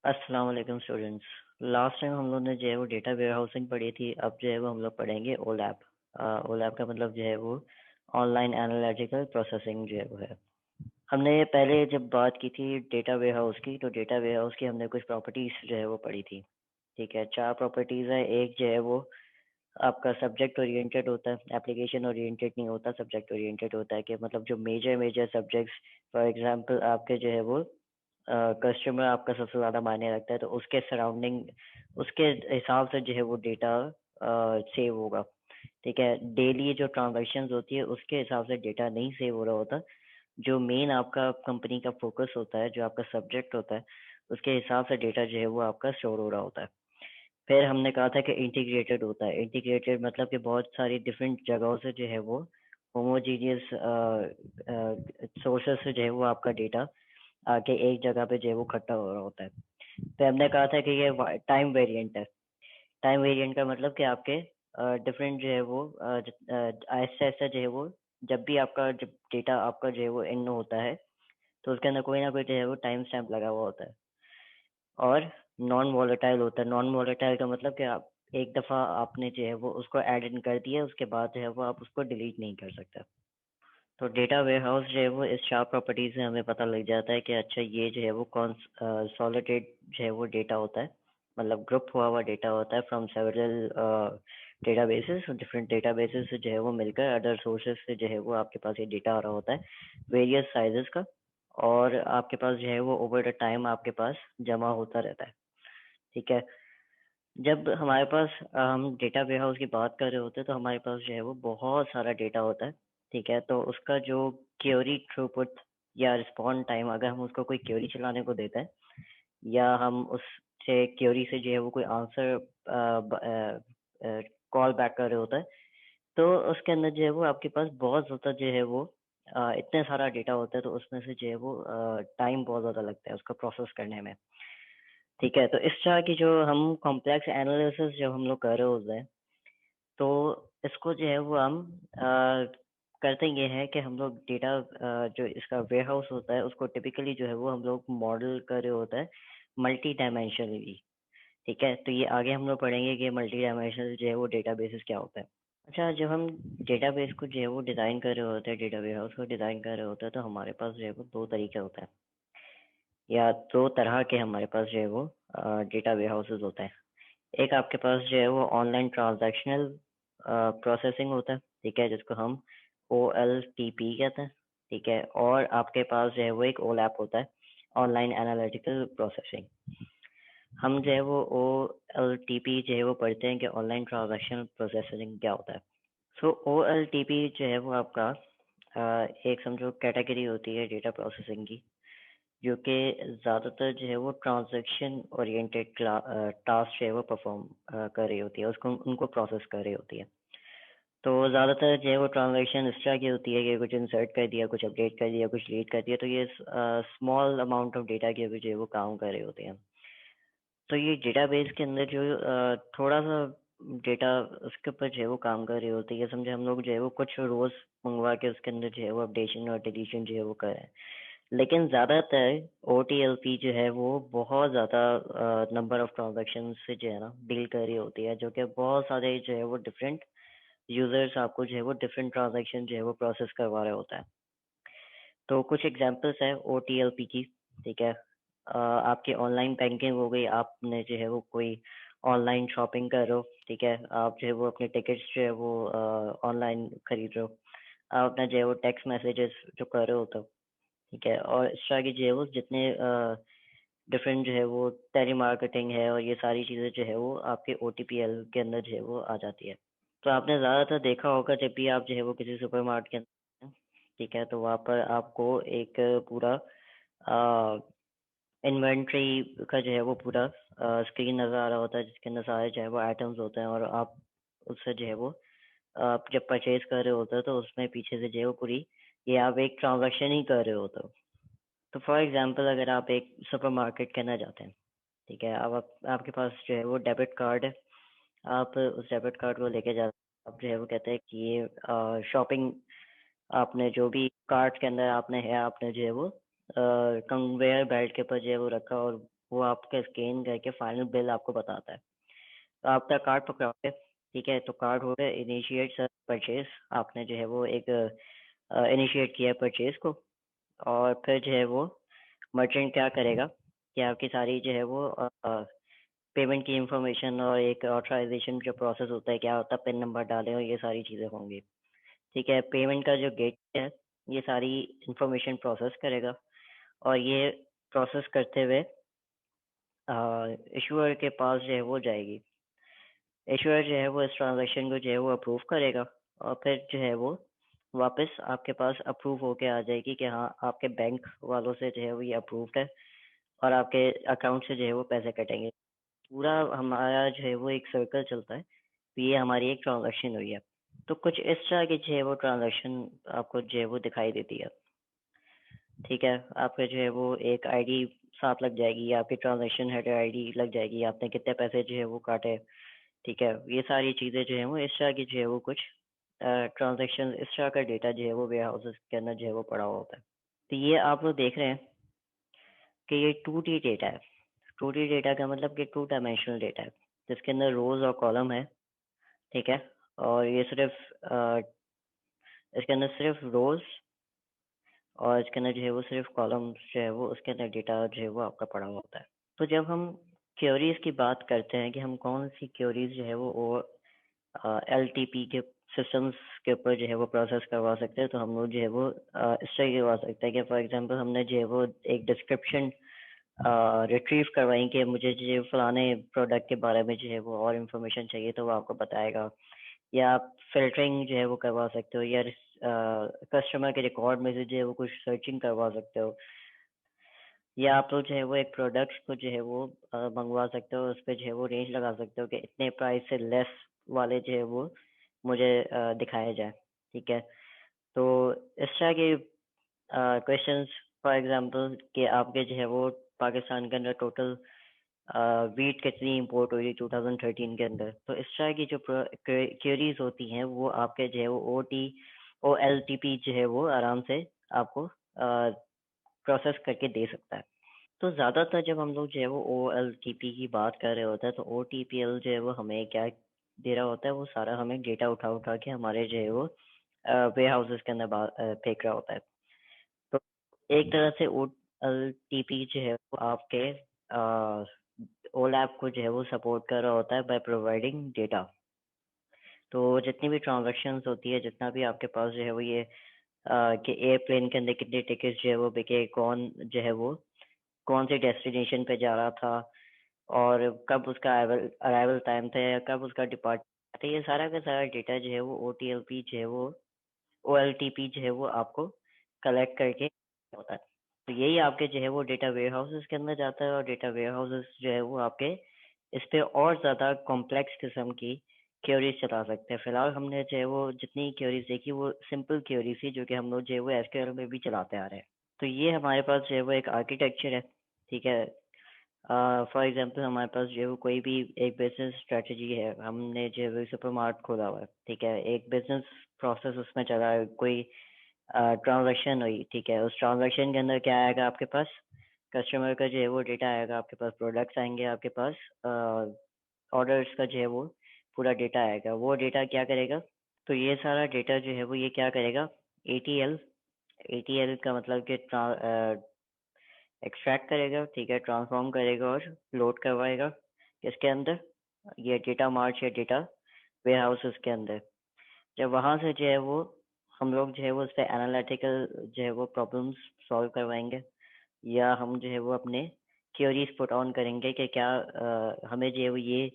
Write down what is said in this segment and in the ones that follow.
अस्सलाम वालेकुम students. Last time हम लोग ने जो है वो डेटा वेयर हाउसिंग पढ़ी थी। अब जो है वो हम लोग पढ़ेंगे ओलैप। ओलैप का मतलब जो है वो ऑनलाइन एनालिटिकल प्रोसेसिंग जो है वो है। हमने पहले जब बात की थी डेटा वेयर हाउस की, तो डेटा वेयर हाउस की हमने कुछ प्रॉपर्टीज जो है वो पढ़ी थी। ठीक है, 4 प्रॉपर्टीज है। एक जो है वो आपका सब्जेक्ट ओरिएंटेड होता है, एप्लीकेशन ओरिएंटेड नहीं होता, सब्जेक्ट ओरिएंटेड होता है कि मतलब जो major major subjects, for example आपके जो है वो कस्टमर आपका सबसे ज़्यादा मायने रखता है, तो उसके सराउंडिंग उसके हिसाब से जो है वो डेटा सेव होगा। ठीक है, डेली जो ट्रांजैक्शंस होती है उसके हिसाब से डेटा नहीं सेव हो रहा होता। जो मेन आपका कंपनी का फोकस होता है, जो आपका सब्जेक्ट होता है, उसके हिसाब से डेटा जो है वो आपका स्टोर हो रहा होता है। फिर हमने कहा था कि इंटीग्रेटेड होता है। इंटीग्रेटेड मतलब कि बहुत सारी डिफरेंट जगहों से जो है वो होमोजीनियस सोर्सेस से जो है वो आपका डेटा आके एक जगह पे जो है वो इकट्ठा हो रहा होता है। तो हमने कहा था कि ये टाइम वेरिएंट है। टाइम वेरिएंट का मतलब कि आपके डिफरेंट जो है वो आहिस्ता आहिस्ता जो है वो जब भी आपका जब डेटा आपका जो है वो इन होता है, तो उसके अंदर कोई ना कोई जो है वो टाइम स्टैम्प लगा हुआ होता है। और नॉन वोलेटाइल होता है। नॉन वोलेटाइल का मतलब कि आप एक दफ़ा आपने जो है वो उसको ऐड इन कर दिया, उसके बाद जो है वो आप उसको डिलीट नहीं कर सकते। तो डेटा वेयरहाउस जो है वो इस 4 प्रॉपर्टीज से हमें पता लग जाता है कि अच्छा ये जो है वो कौन सॉलिडेड जो है वो डेटा होता है, मतलब ग्रुप हुआ हुआ डेटा होता है from several databases. Different databases से जो है वो मिलकर अदर सोर्सेज से जो है वो आपके पास ये डेटा आ रहा होता है वेरियस साइजेस का। और आपके पास जो है वो ओवर द टाइम आपके पास जमा होता रहता है। ठीक है, जब हमारे पास हम डेटा वेयरहाउस की बात कर रहे होते हैं तो हमारे पास जो है वो बहुत सारा डेटा होता है। ठीक है, तो उसका जो क्वेरी थ्रूपुट या रिस्पॉन्ड टाइम, अगर हम उसको कोई क्वेरी चलाने को देते हैं या हम उससे क्वेरी से जो है वो कोई आंसर कॉल बैक कर रहे होता है, तो उसके अंदर जो है वो आपके पास बहुत ज़्यादा जो है वो इतने सारा डेटा होता है, तो उसमें से जो है वो टाइम बहुत ज़्यादा लगता है उसको प्रोसेस करने में। ठीक है, तो इस तरह की जो हम कॉम्प्लेक्स एनालिसिस जब हम लोग कर रहे होते हैं, तो इसको जो है वो हम करते ये हैं कि हम लोग डेटा जो इसका वेयर हाउस होता है उसको टिपिकली जो है वो हम लोग मॉडल कर रहे होता है मल्टी डायमेंशनली। ठीक है, तो ये आगे हम लोग पढ़ेंगे कि मल्टी डायमेंशनल जो है वो डेटाबेसेस क्या होता है। अच्छा, जब हम डेटाबेस को जो है वो डिज़ाइन कर रहे होते हैं, डेटा वेयर हाउस को डिज़ाइन कर रहे होते हैं, तो हमारे पास जो है वो दो तरीके होते हैं या दो तरह के हमारे पास जो है वो डेटा वेयर हाउसेज होते हैं। एक आपके पास जो है वो ऑनलाइन ट्रांजैक्शनल प्रोसेसिंग होता है। ठीक है, जिसको हम OLTP कहते हैं। ठीक है, और आपके पास जो है वो एक OLAP होता है, ऑनलाइन एनालिटिकल प्रोसेसिंग। हम जो है वो OLTP जो है वो पढ़ते हैं कि ऑनलाइन ट्रांजैक्शनल प्रोसेसिंग क्या होता है। सो OLTP जो है वो आपका एक समझो कैटेगरी होती है डेटा प्रोसेसिंग की, जो कि ज़्यादातर जो है वो ट्रांजैक्शन ओरिएंटेड टास्क जो है वो परफॉर्म कर रही होती है, उसको उनको प्रोसेस कर रही होती है। तो ज़्यादातर जो है वो ट्रांजैक्शन इस तरह की होती है कि कुछ इंसर्ट कर दिया, कुछ अपडेट कर दिया, कुछ डिलीट कर दिया, तो ये स्मॉल अमाउंट ऑफ डेटा के भी जो है वो काम कर रहे होते हैं। तो ये डेटाबेस के अंदर जो थोड़ा सा डेटा उसके ऊपर जो है वो काम कर रही होती है। समझे हम लोग जो है वो कुछ रोज मंगवा के उसके अंदर जो है वो अपडेशन और डिलीशन जो है वो करें। लेकिन ज़्यादातर OTLP जो है वो बहुत ज़्यादा नंबर ऑफ ट्रांजैक्शन से जो है ना डील कर रही होती है, जो कि बहुत सारे जो है वो डिफरेंट यूजर्स आपको जो है वो डिफरेंट ट्रांजैक्शन जो है वो प्रोसेस करवा रहे होता है। तो कुछ एग्जांपल्स है OTLP की। ठीक है, आपकी ऑनलाइन बैंकिंग हो गई, आपने जो है वो कोई ऑनलाइन शॉपिंग कर रहे हो। ठीक है, आप जो है वो अपने टिकट्स जो है वो ऑनलाइन खरीद रहे हो। आप अपना जो है वो टेक्स्ट मैसेजेस जो कर रहे होते हो। ठीक है, और इस तरह की जो है वो जितने डिफरेंट जो है वो टेली मार्केटिंग है और ये सारी चीज़ें जो है वो आपके OTPL के अंदर जो है वो आ जाती है। तो आपने ज़्यादातर देखा होगा जब भी आप जो है वो किसी सुपरमार्केट के अंदर हैं, ठीक है, तो वहाँ पर आपको एक पूरा इन्वेंट्री का जो है वो पूरा स्क्रीन नज़र आ रहा होता है, जिसके अंदर सारे जो है वो आइटम्स होते हैं, और आप उससे जो है वो आप जब परचेज कर रहे होते हो तो उसमें पीछे से जो है वो पूरी ये आप एक ट्रांजैक्शन ही कर रहे होते हो। तो फॉर एग्जांपल अगर आप एक सुपरमार्केट के अंदर जाते हैं, ठीक है, अब आपके पास जो है वो डेबिट कार्ड है। आप उस डेबिट कार्ड को लेके जा, आप जो है वो कहते हैं कि ये शॉपिंग आपने जो भी कार्ट के अंदर आपने जो है वो कन्वेयर बेल्ट के ऊपर जो है वो रखा, और वो आपका स्कैन करके फाइनल बिल आपको बताता है। तो आपका कार्ड पकड़ोगे, ठीक है, तो कार्ड होल्डर इनिशिएट परचेज, आपने जो है वो एक इनिशिएट किया परचेज को, और फिर जो है वो मर्चेंट क्या करेगा कि आपकी सारी जो है वो पेमेंट की इंफॉर्मेशन और एक ऑथराइजेशन जो प्रोसेस होता है, क्या होता है, पिन नंबर डालें और ये सारी चीज़ें होंगी, ठीक है। पेमेंट का जो गेट है ये सारी इंफॉर्मेशन प्रोसेस करेगा, और ये प्रोसेस करते हुए इशूअर के पास जो है वो जाएगी। इशूअर जो है वो इस ट्रांजैक्शन को जो है वो अप्रूव करेगा, और फिर जो है वो वापस आपके पास अप्रूव होके आ जाएगी कि हाँ आपके बैंक वालों से जो है वो ये अप्रूव्ड है, और आपके अकाउंट से जो है वो पैसे कटेंगे। पूरा हमारा जो है वो एक सर्कल चलता है। तो ये हमारी एक ट्रांजैक्शन हुई है। तो कुछ इस तरह की जो है वो ट्रांजैक्शन आपको जो है वो दिखाई देती है, ठीक है। आपका जो है वो एक आईडी साथ लग जाएगी, आपकी ट्रांजैक्शन हेडर आईडी लग जाएगी, आपने कितने पैसे जो है वो काटे, ठीक है। ये सारी चीज़ें जो है वो इस तरह की जो है वो कुछ ट्रांजैक्शन, इस तरह का डेटा जो है वो वेयर हाउसेस के अंदर जो है वो पड़ा होता है। तो ये आप लोग देख रहे हैं कि ये 2D डेटा है। 2D डेटा का मतलब कि 2 डायमेंशनल डेटा है, जिसके अंदर रोज और कॉलम है, ठीक है। और ये सिर्फ इसके अंदर सिर्फ रोज, और इसके अंदर जो है वो सिर्फ कॉलम्स जो है वो उसके अंदर डेटा जो है वो आपका पड़ा होता है। तो जब हम क्वेरीज की बात करते हैं कि हम कौन सी क्वेरीज जो है वो LTP के सिस्टम्स के ऊपर जो है वो प्रोसेस करवा सकते हैं, तो हम लोग जो है वो इस तरह करवा सकते हैं कि फॉर एग्जांपल हमने जो है वो एक डिस्क्रिप्शन रिट्रीव करवाई कि मुझे जो है फलाने प्रोडक्ट के बारे में जो है वो और इन्फॉर्मेशन चाहिए, तो वो आपको बताएगा। या आप फिल्टरिंग जो है वो करवा सकते हो, या कस्टमर के रिकॉर्ड में से जो है वो कुछ सर्चिंग करवा सकते हो, या आप लोग जो है वो एक प्रोडक्ट को जो है वो मंगवा सकते हो, उस पर जो है वो रेंज लगा सकते हो कि इतने प्राइस से लेस वाले जो है वो मुझे दिखाया जाए, ठीक है। तो इस तरह के क्वेश्चंस, फॉर एग्जांपल कि आपके जो है वो पाकिस्तान के अंदर टोटल वीट कितनी इंपोर्ट हुई 2013 के अंदर, तो इस तरह की जो क्वेरीज होती हैं वो आपके जो है वो OLTP जो है वो आराम से आपको प्रोसेस करके दे सकता है। तो ज़्यादातर जब हम लोग जो है वो OLTP की बात कर रहे होते हैं, तो OTPL जो है वो हमें क्या दे रहा होता है, वो सारा हमें डेटा उठा उठा के हमारे जो है वो वेयर हाउसेस के अंदर फेंक रहा होता है। तो एक तरह से OLTP जो है वो आपके OLAP को जो है वो सपोर्ट कर रहा होता है बाय प्रोवाइडिंग डेटा। तो जितनी भी ट्रांजैक्शंस होती है, जितना भी आपके पास जो है वो ये कि एयरप्लेन के अंदर कितने टिकट्स जो है वो बिके, कौन जो है वो कौन से डेस्टिनेशन पे जा रहा था, और कब उसका अराइवल टाइम था, या कब उसका डिपार्ट था, ये सारा का सारा डेटा जो है वो OTLP जो है वो OLTP जो है वो आपको कलेक्ट करके होता है। तो यही आपके जो है वो डेटा वेयर हाउसेस के अंदर जाता है, और डेटा वेयर हाउसेस जो है वो आपके इस पे और ज़्यादा कॉम्प्लेक्स किस्म की क्वेरीज चला सकते हैं। फिलहाल हमने जो है वो जितनी क्वेरीज देखी वो सिंपल क्वेरीज थी, जो कि हम लोग जो है वो SQL में भी चलाते आ रहे हैं। तो ये हमारे पास जो है वो एक आर्किटेक्चर है, ठीक है। फॉर एग्जांपल हमारे पास जो है वो कोई भी एक बिजनेस स्ट्रेटजी है, हमने जो है वो सुपरमार्केट खोला हुआ है, ठीक है, एक बिजनेस प्रोसेस उसमें चला है, कोई ट्रांजैक्शन हुई, ठीक है। उस ट्रांजैक्शन के अंदर क्या आएगा आपके पास, कस्टमर का जो है वो डेटा आएगा आपके पास, प्रोडक्ट्स आएंगे आपके पास, ऑर्डर्स का जो है वो पूरा डेटा आएगा। वो डेटा क्या करेगा, तो ये सारा डेटा जो है वो ये क्या करेगा, ATL, ATL का मतलब कि एक्सट्रैक्ट करेगा, ठीक है, ट्रांसफॉर्म करेगा और लोड करवाएगा किसके अंदर, ये डेटा मार्च या डेटा वेयर हाउसेस के अंदर। जब वहाँ से जो है वो हम लोग जो है वो उस पर एनालिटिकल जो है वो प्रॉब्लम्स सॉल्व करवाएंगे, या हम जो है वो अपने क्वेरीज पुट ऑन करेंगे कि क्या हमें जो है वो ये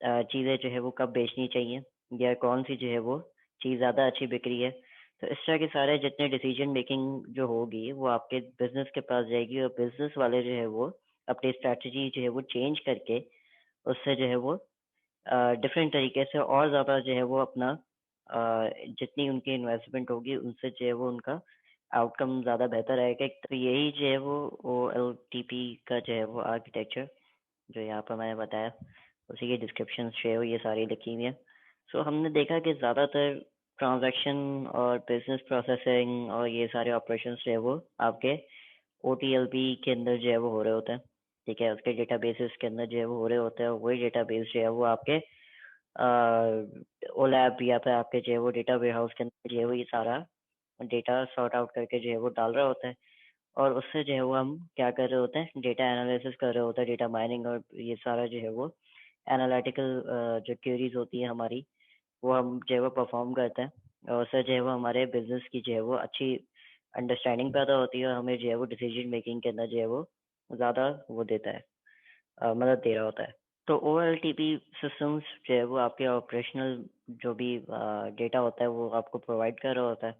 चीज़ें जो है वो कब बेचनी चाहिए, या कौन सी जो है वो चीज़ ज़्यादा अच्छी बिक रही है। तो इस तरह के सारे जितने डिसीजन मेकिंग जो होगी वो आपके बिजनेस के पास जाएगी, और बिजनेस वाले जो है वो अपनी स्ट्रैटेजी जो है वो चेंज करके उससे जो है वो डिफरेंट तरीके से और ज़्यादा जो है वो अपना जितनी उनकी इन्वेस्टमेंट होगी उनसे जो है वो उनका आउटकम ज़्यादा बेहतर आएगा। तो यही जो है वो OLTP का जो है वो आर्किटेक्चर जो यहाँ पर मैंने बताया, उसी की डिस्क्रिप्शन जो है वो ये सारी लिखी हुई है। सो हमने देखा कि ज़्यादातर ट्रांजैक्शन और बिजनेस प्रोसेसिंग और ये सारे ऑपरेशंस जो है वो आपके OTLP के अंदर जो है वो हो रहे होते हैं, ठीक है, उसके डेटाबेसेस के अंदर जो है वो हो रहे होते हैं, वही डेटाबेस जो है वो आपके ओलैप या फिर आपके जो है वो डेटा वेयर हाउस के अंदर जो है वो ये सारा डेटा सॉर्ट आउट करके जो है वो डाल रहा होता है, और उससे जो है वो हम क्या कर रहे होते हैं, डेटा एनालिसिस कर रहे होते हैं, डेटा माइनिंग, और ये सारा जो है वो एनालिटिकल जो क्वेरीज होती है हमारी, वो हम जो है वो परफॉर्म करते हैं, और उससे जो है वो हमारे बिजनेस की जो है वो अच्छी अंडरस्टैंडिंग पैदा होती है, और हमें जो है वो डिसीजन मेकिंग के अंदर जो है वो ज़्यादा वो देता है, मदद दे रहा होता है। तो OLTP सिस्टम्स जो है वो आपके ऑपरेशनल जो भी डेटा होता है वो आपको प्रोवाइड कर रहा होता है,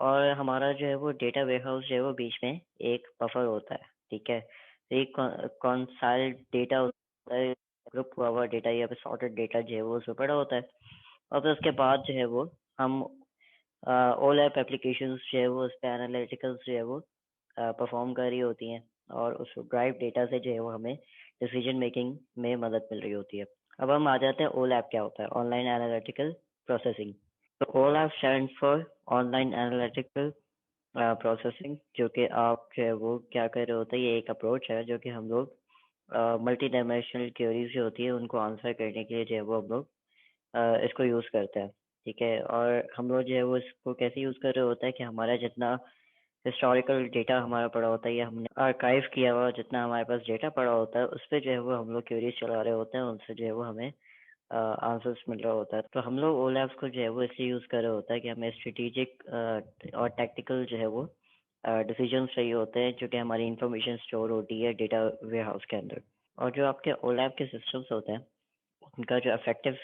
और हमारा जो है वो डेटा वेयरहाउस जो है वो बीच में एक बफर होता है, ठीक है। तो एक कॉन्साइल्ड डेटा होता है, ग्रुप हुआ हुआ डेटा या फिर सॉर्टेड डेटा जो है वो उसमें पड़ा होता है, और फिर उसके बाद जो है वो हम OLAP एप्लीकेशंस जो है वो उस पर एनालिटिकल्स जो है वो परफॉर्म कर रही होती हैं, और उस ड्राइव डेटा से जो है वो हमें डिसीजन मेकिंग में मदद मिल रही होती है। अब हम आ जाते हैं OLAP क्या होता है, ऑनलाइन एनालिटिकल प्रोसेसिंग। तो OLAP stand for online analytical processing, जो कि आप जो है वो क्या कर रहे होते हैं, ये एक अप्रोच है जो कि हम लोग मल्टी डायमेंशनल क्वेरीज जो होती है उनको आंसर करने के लिए जो है वो हम लोग इसको यूज़ करते हैं, ठीक है। और हम लोग जो है वो इसको कैसे यूज़ कर रहे होता है कि हमारा जितना हिस्टोरिकल डेटा हमारा पड़ा होता है या हमने आर्काइव किया हुआ जितना हमारे पास डेटा पड़ा होता है, उस पर जो है वो हम लोग क्वेरीज चला रहे होते हैं, उनसे जो है वो हमें आंसर्स मिल रहा होता है। तो हम लोग OLAP को जो है वो इसलिए यूज़ कर रहे होता है कि हमें स्ट्रेटेजिक और टैक्टिकल जो है वो डिसीजंस चाहिए होते हैं, जो कि हमारी इंफॉर्मेशन स्टोर होती है डेटा वेयर हाउस के अंदर। और जो आपके OLAP के सिस्टम्स होते हैं उनका जो इफेक्टिव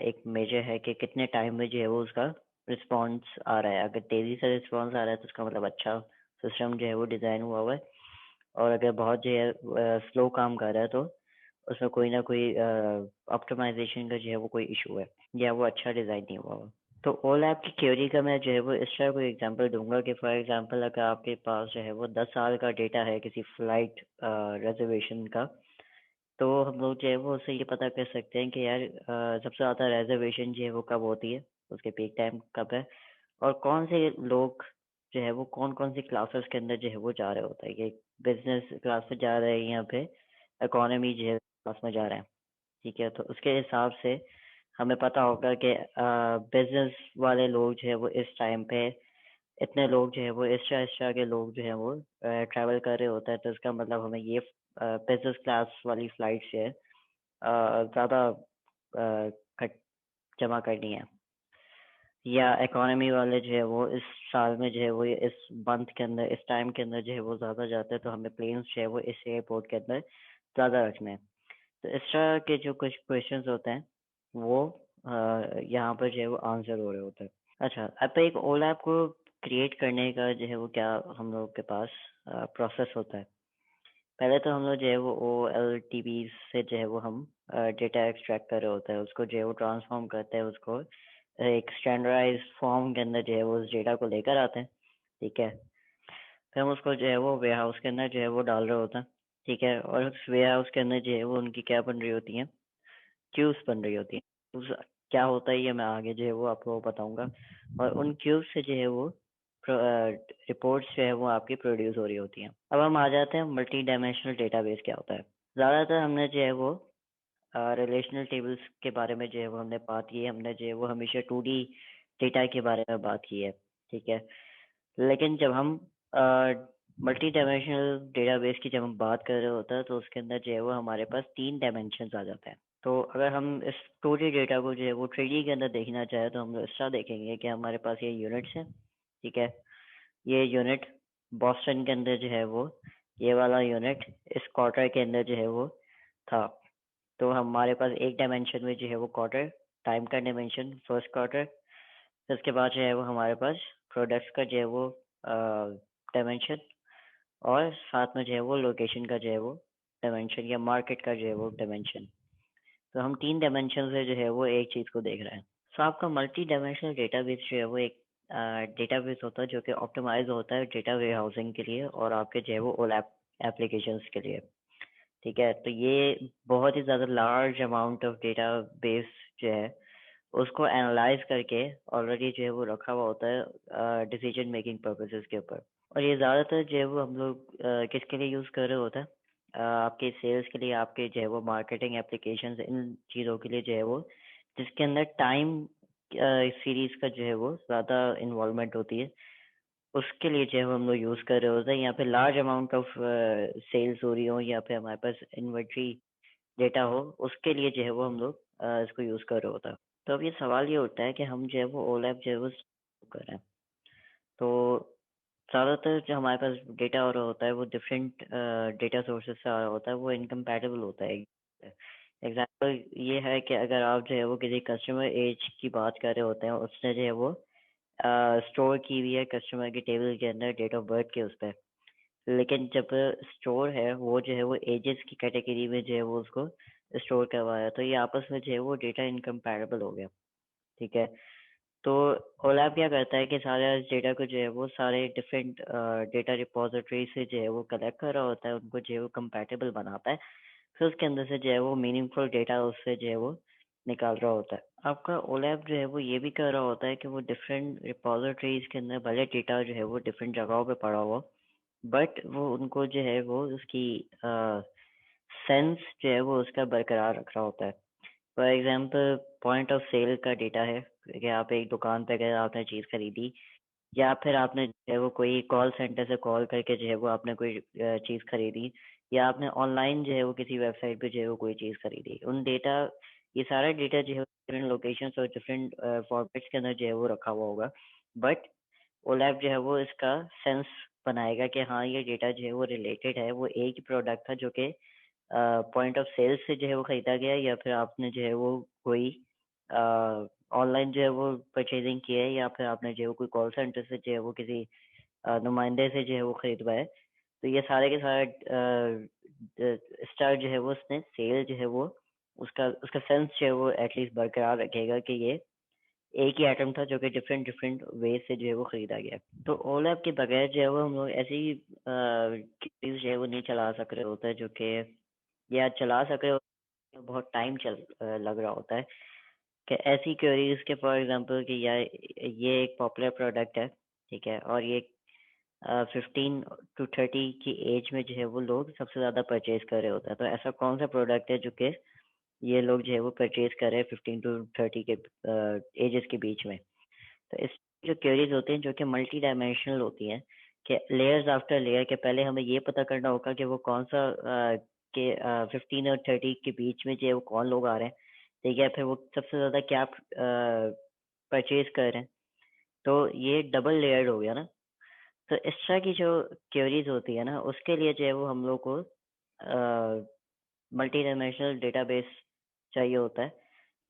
एक मेजर है कि कितने टाइम में जो है वो उसका रिस्पॉन्स आ रहा है। अगर तेज़ी से रिस्पॉन्स आ रहा है तो उसका मतलब अच्छा सिस्टम जो है वो डिज़ाइन हुआ हुआ है, और अगर बहुत जो है स्लो काम कर रहा है तो उसमें कोई ना कोई ऑप्टिमाइजेशन का जो है वो कोई इशू है, या वो अच्छा डिज़ाइन नहीं हुआ हुआ। तो OLAP की क्वेरी का मैं जो है वो इस तरह कोई एग्जांपल दूंगा कि फॉर एग्जांपल अगर आपके पास जो है वो 10 साल का डेटा है किसी फ्लाइट रिजर्वेशन का, तो हम लोग जो है वो उससे ये पता कर सकते हैं कि यार सबसे ज़्यादा रिजर्वेशन जो है वो कब होती है, उसके पीक टाइम कब है, और कौन से लोग जो है वो कौन कौन सी क्लासेस के अंदर जो है वो जा रहे होता है, कि बिजनेस क्लास में जा रहे हैं यहाँ पे इकोनॉमी जो है क्लास में जा रहे हैं, ठीक है। तो उसके हिसाब से हमें पता होगा कि बिजनेस वाले लोग जो है वो इस टाइम पे इतने लोग जो है वो इस तरह के लोग जो है वो ट्रैवल कर रहे होते हैं, तो इसका मतलब हमें ये बिजनेस क्लास वाली फ्लाइट से ज़्यादा कट जमा करनी है, या इकोनॉमी वाले जो है वो इस साल में जो है वो इस मंथ के अंदर इस टाइम के अंदर जो है वो ज़्यादा जाते हैं, तो हमें प्लेन्स जो है वो इस एयरपोर्ट के अंदर ज़्यादा रखने हैं। तो इस तरह के जो कुछ क्वेश्चंस होते हैं वो यहाँ पर जो है वो आंसर हो रहे होते हैं। अच्छा, अब एक OLAP को क्रिएट करने का जो है वो क्या हम लोग के पास प्रोसेस होता है। पहले तो हम लोग जो है वो OLTP से जो है वो हम डेटा एक्सट्रैक्ट कर रहे होते हैं, उसको जो है वो ट्रांसफॉर्म करते हैं, उसको एक स्टैंडर्डाइज फॉर्म के अंदर जो है वो उस डेटा को लेकर आते हैं, ठीक है। फिर हम उसको जो है वो वेयर हाउस के अंदर जो है वो डाल रहे होते हैं, ठीक है। और उस वेयर हाउस के अंदर जो है वो उनकी क्या बन रही होती हैं, क्यूब्स बन रही होती हैं। उस क्या होता है ये मैं आगे जो है वो आपको बताऊंगा, और उन क्यूब्स से जो है वो रिपोर्ट्स जो है वो आपकी प्रोड्यूस हो रही होती हैं। अब हम आ जाते हैं मल्टी डायमेंशनल डेटाबेस क्या होता है। ज़्यादातर हमने जो है वो रिलेशनल टेबल्स के बारे में जो है वो हमने बात की है, हमने जो है वो हमेशा 2D डेटा के बारे में बात की है, ठीक है। लेकिन जब हम मल्टी डायमेंशनल डेटाबेस की जब हम बात कर रहे होते हैं तो उसके अंदर जो है वो हमारे पास 3 डायमेंशन आ जाते हैं। तो अगर हम इस 2D डेटा को जो है वो 3D के अंदर देखना चाहे तो हम लोग इस तरह देखेंगे कि हमारे पास ये यूनिट्स हैं, ठीक है। ये यूनिट बॉस्टन के अंदर जो है वो ये वाला यूनिट इस क्वार्टर के अंदर जो है वो था। तो हमारे पास एक डायमेंशन में जो है वो क्वार्टर, टाइम का डायमेंशन फर्स्ट क्वार्टर, फिर उसके बाद जो है वो हमारे पास प्रोडक्ट्स का जो है वो डायमेंशन, और साथ में जो है वो लोकेशन का जो है वो डायमेंशन, या मार्केट का जो है वो डायमेंशन। तो हम 3 डायमेंशन से जो है वो एक चीज़ को देख रहे हैं। सो आपका मल्टी डायमेंशनल डेटाबेस जो है वो एक डेटाबेस होता है जो कि ऑप्टिमाइज होता है डेटा वेयर हाउसिंग के लिए और आपके जो है वो OLAP एप्लीकेशंस के लिए, ठीक है। तो ये बहुत ही ज़्यादा large amount of data base जो है उसको एनालाइज करके ऑलरेडी जो है वो रखा हुआ होता है डिसीजन मेकिंग पर्पसेस के ऊपर। और ये ज़्यादातर जो है वो हम लोग किसके लिए यूज़ कर रहे होते हैं, आपके सेल्स के लिए, आपके जो है वो मार्केटिंग एप्लीकेशंस, इन चीज़ों के लिए जो है वो, जिसके अंदर टाइम सीरीज का जो है वो ज़्यादा इन्वॉल्वमेंट होती है, उसके लिए जो है वो हम लोग यूज़ कर रहे होते हैं। यहाँ पे लार्ज अमाउंट ऑफ सेल्स हो रही हो, या फिर हमारे पास इन्वेंट्री डेटा हो, उसके लिए जो है वो हम लोग इसको यूज़ कर रहे होता है। तो अब ये सवाल ये उठता है कि हम जो है वो ओलैप जो है वो कर रहे हैं, तो ज़्यादातर जो हमारे पास डेटा आ रहा होता है वो डिफरेंट डेटा सोर्सेज से आ रहा होता है, वो इनकम्पैटिबल होता है। एग्जाम्पल ये है कि अगर आप जो है वो किसी कस्टमर एज की बात कर रहे होते हैं, उसने जो है वो स्टोर की हुई है कस्टमर के टेबल के अंदर डेट ऑफ बर्थ के उस पर, लेकिन जब स्टोर है वो जो है वो एजेस की कैटेगरी में जो है वो उसको स्टोर करवाया, तो ये आपस में जो है वो डेटा इनकम्पैटिबल हो गया। ठीक है, तो ओलैप क्या करता है कि सारे डेटा को जो है वो सारे डिफरेंट डेटा रिपोजिटरी से जो है वो कलेक्ट कर रहा होता है, उनको जो है वो कंपैटिबल बनाता है, फिर उसके अंदर से जो है वो मीनिंगफुल डेटा उससे जो है वो निकाल रहा होता है। आपका ओलैप जो है वो ये भी कर रहा होता है कि वो डिफरेंट रिपोजिटरीज के अंदर भले डेटा जो है वो डिफरेंट जगहों पे पड़ा हुआ, बट वो उनको जो है वो उसकी सेंस जो है वो उसका बरकरार रख रहा होता है। For example point of sale का डेटा है कि आप एक दुकान पे गए, आपने चीज़ खरीदी, या फिर आपने जो है वो कोई कॉल सेंटर से कॉल करके जो है वो आपने कोई चीज़ खरीदी, या आपने ऑनलाइन जो है वो किसी वेबसाइट पे जो है वो कोई चीज़ खरीदी, उन डेटा, ये सारा डेटा जो है डिफरेंट लोकेशंस और डिफरेंट फॉर्मेट्स के अंदर जो है वो रखा हुआ होगा, बट ओलैप जो है वो इसका सेंस बनाएगा कि हाँ ये डेटा जो है वो रिलेटेड है, वो एक ही प्रोडक्ट था जो कि पॉइंट ऑफ सेल से जो है वो खरीदा गया, या फिर आपने जो है वो कोई ऑनलाइन जो है वो परचेजिंग की है, या फिर आपने जो है वो कोई कॉल सेंटर से जो है वो किसी नुमाइंदे से जो है वो खरीदवाया है। तो ये सारे के सारे स्टार जो है वो उसने सेल जो है वो उसका उसका सेंस जो है वो एटलीस्ट बरकरार रखेगा कि ये एक ही आइटम था जो कि डिफरेंट डिफरेंट वे से जो है वो खरीदा गया। तो ओलैप के बगैर जो है वो हम लोग ऐसी चीज जो है वो नहीं चला सक रहे होते, जो कि या चला सक रहे होते, बहुत टाइम लग रहा होता है कि ऐसी क्वेरीज के फॉर एग्जांपल कि यार ये एक पॉपुलर प्रोडक्ट है, ठीक है, और ये 15 to 30 की एज में जो है वो लोग सबसे ज्यादा परचेज कर रहे होते हैं, तो ऐसा कौन सा प्रोडक्ट है जो कि ये लोग जो है वो परचेज कर रहे हैं 15 to 30 के एजेस के बीच में। तो इस जो क्वेरीज होती हैं जो कि मल्टी डायमेंशनल होती हैं, कि लेयर्स आफ्टर लेयर के पहले हमें ये पता करना होगा कि वो कौन सा के 15 और 30 के बीच में जो है वो कौन लोग आ रहे हैं, ठीक है, फिर वो सबसे ज्यादा क्या परचेज कर रहे हैं, तो ये डबल लेयर्ड हो गया ना। तो इस तरह की जो क्वेरीज होती है ना, उसके लिए जो है वो हम लोग को मल्टी डायमेंशनल डेटाबेस चाहिए होता है,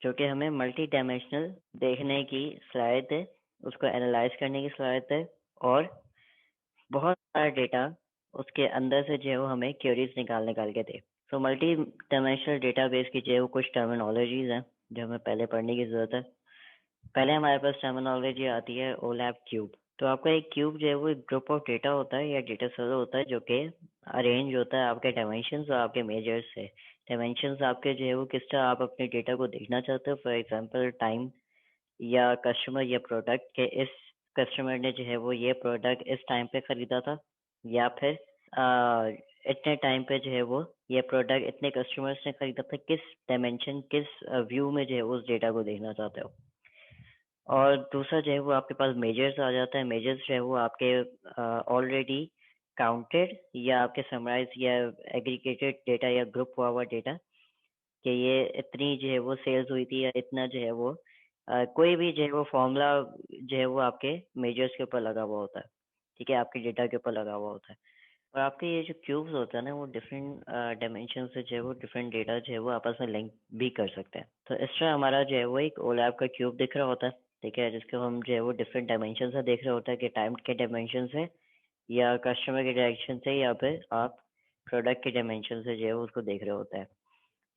जो कि हमें मल्टी डायमेंशनल देखने की सलाहियत है, उसको एनालाइज करने की सलाहियत है, और बहुत सारा डेटा उसके अंदर से जो है वो हमें क्वेरीज निकाल के दे। सो मल्टी डायमेंशनल डेटाबेस की जो है वो कुछ टर्मिनोलॉजीज हैं जो हमें पहले पढ़ने की जरूरत है। पहले हमारे पास टर्मिनोलॉजी आती है ओलैप क्यूब। तो आपका एक क्यूब जो है वो एक ग्रुप ऑफ डेटा होता है या डेटा सेट होता है जो कि अरेंज होता है आपके डायमेंशंस और आपके मेजर्स से। डायमेंशंस आपके जो है वो किस तरह आप अपने डेटा को देखना चाहते हो, फॉर एग्जांपल टाइम, या कस्टमर या प्रोडक्ट के इस कस्टमर ने जो है वो ये प्रोडक्ट इस टाइम पे खरीदा था, या फिर इतने टाइम पे जो है वो ये प्रोडक्ट इतने कस्टमर्स ने खरीदा था, किस डायमेंशन किस व्यू में जो है उस डेटा को देखना चाहते हो। और दूसरा जो है वो आपके पास मेजर्स आ जाता है। मेजर्स जो है वो आपके ऑलरेडी काउंटेड या आपके समराइज या एग्रीगेटेड डेटा या ग्रुप हुआ हुआ डेटा, कि ये इतनी जो है वो सेल्स हुई थी, या इतना जो है वो कोई भी जो है वो फॉर्मूला जो है वो आपके मेजर्स के ऊपर लगा हुआ होता है, ठीक है, आपके डेटा के ऊपर लगा हुआ होता है। और आपके ये जो क्यूब्स होता है ना, वो डिफरेंट डायमेंशन से जो है वो डिफरेंट डेटा जो है वो आपस में लिंक भी कर सकते हैं। तो इस तरह हमारा जो है वो एक ओलैप का क्यूब दिख रहा होता है, ठीक है, जिसको हम जो है वो डिफरेंट डायमेंशन से देख रहे होता है कि टाइम के डायमेंशन से, या कस्टमर के डायरेक्शन से, या फिर आप प्रोडक्ट के डायमेंशन से जो है वो उसको देख रहे होते हैं।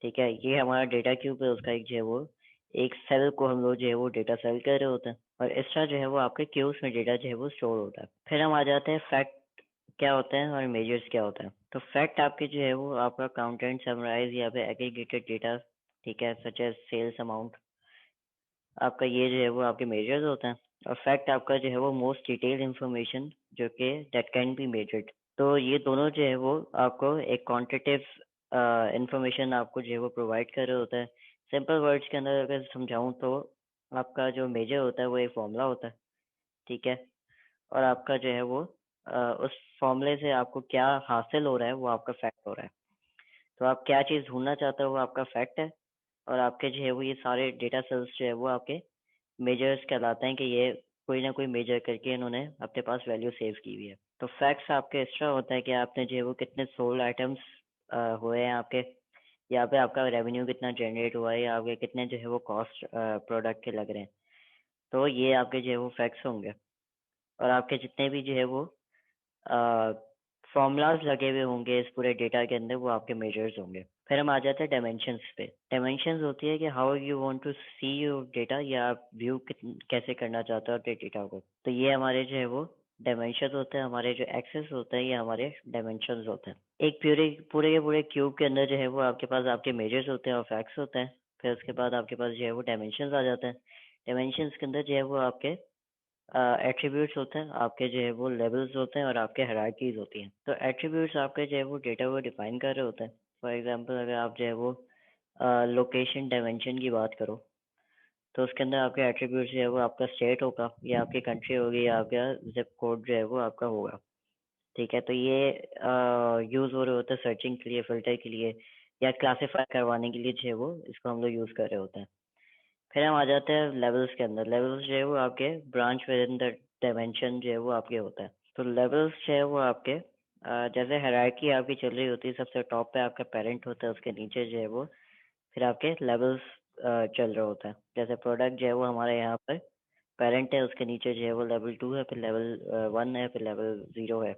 ठीक है, ये हमारा डेटा क्यूब है, उसका एक जो है वो एक सेल को हम लोग जो है वो डेटा सेल कर रहे होते हैं, और इस तरह जो है वो आपके क्यूब्स में डेटा जो है वो स्टोर होता है। फिर हम आ जाते हैं फैक्ट क्या होते हैं और मेजर्स क्या होता है। तो फैक्ट आपके जो है वो आपका काउंटेंट समराइज या फिर एग्रीगेटेड डेटा, ठीक है, सच एज सेल्स अमाउंट, आपका ये जो है वो आपके मेजर्स होते हैं। और फैक्ट आपका जो है वो मोस्ट डिटेल्ड इंफॉर्मेशन जो कि दैट कैन बी मेजर्ड, तो ये दोनों जो है वो आपको एक क्वांटिटेटिव इंफॉर्मेशन आपको जो है वो प्रोवाइड कर रहे होता है। सिंपल वर्ड्स के अंदर अगर समझाऊँ तो आपका जो मेजर होता है वो एक फॉर्मूला होता है, ठीक है? और आपका जो है वो उस फॉर्मूले से आपको क्या हासिल हो रहा है वो आपका फैक्ट हो रहा है। तो आप क्या चीज़ ढूँढना चाहते हो वो आपका फैक्ट है, और आपके जो है वो ये सारे डेटा सेल्स जो है वो आपके मेजर्स कहलाते हैं कि ये कोई ना कोई मेजर करके इन्होंने अपने पास वैल्यू सेव की हुई है। तो फैक्ट्स आपके एक्स्ट्रा होता है कि आपने जो है वो कितने सोल्ड आइटम्स हुए हैं आपके, यहाँ पे आपका रेवेन्यू कितना जनरेट हुआ है, या आपके कितने जो है वो कॉस्ट प्रोडक्ट के लग रहे हैं। तो ये आपके जो है वो फैक्ट्स होंगे, और आपके जितने भी जो है वो फॉर्मूलाज लगे हुए होंगे इस पूरे डेटा के अंदर, वो आपके मेजर्स होंगे। फिर हम आ जाते हैं डायमेंशंस पे। डायमेंशंस होती है कि how you want to see your data, या आप व्यू कैसे करना चाहते हो अपने डेटा को। तो ये हमारे जो है वो डायमेंशन होते हैं, हमारे जो एक्सेस होते हैं ये हमारे डायमेंशंस होते हैं। एक पूरे पूरे के पूरे क्यूब के अंदर जो है वो आपके पास आपके मेजर्स होते हैं और फैक्ट्स होते हैं। फिर उसके बाद आपके पास जो है वो डायमेंशंस आ जाते हैं। डायमेंशंस के अंदर जो है वो आपके एट्रीब्यूट्स होते हैं, आपके जो है वो लेवल्स होते हैं, और आपके हायरार्कीज होती हैं। तो एट्रीब्यूट्स आपके जो है वो डेटा को डिफाइन कर रहे होते हैं। फॉर एग्जांपल अगर आप जो है वो लोकेशन डायमेंशन की बात करो, तो उसके अंदर आपके एट्रीब्यूट्स जो है वो आपका स्टेट होगा, या आपकी कंट्री होगी, या आपका जिप कोड जो है वो आपका होगा। ठीक है, तो ये यूज़ हो रहे होते हैं सर्चिंग के लिए, फिल्टर के लिए, या क्लासीफाई करवाने के लिए जो है वो इसको हम लोग यूज़ कर रहे होते हैं। फिर हम आ जाते हैं लेवल्स के अंदर। लेवल्स जो है वो आपके branch with in the dimension जो है वो आपके होता है। तो लेवल्स जो है वो आपके जैसे हायरार्की आपकी चल रही होती है, सबसे टॉप पे आपका पेरेंट होता है, उसके नीचे जो है वो फिर आपके लेवल्स चल रहा होता है। जैसे प्रोडक्ट जो है वो हमारे यहाँ पर पेरेंट है, उसके नीचे जो है वो लेवल 2 है, फिर लेवल 1 है, फिर लेवल 0 है।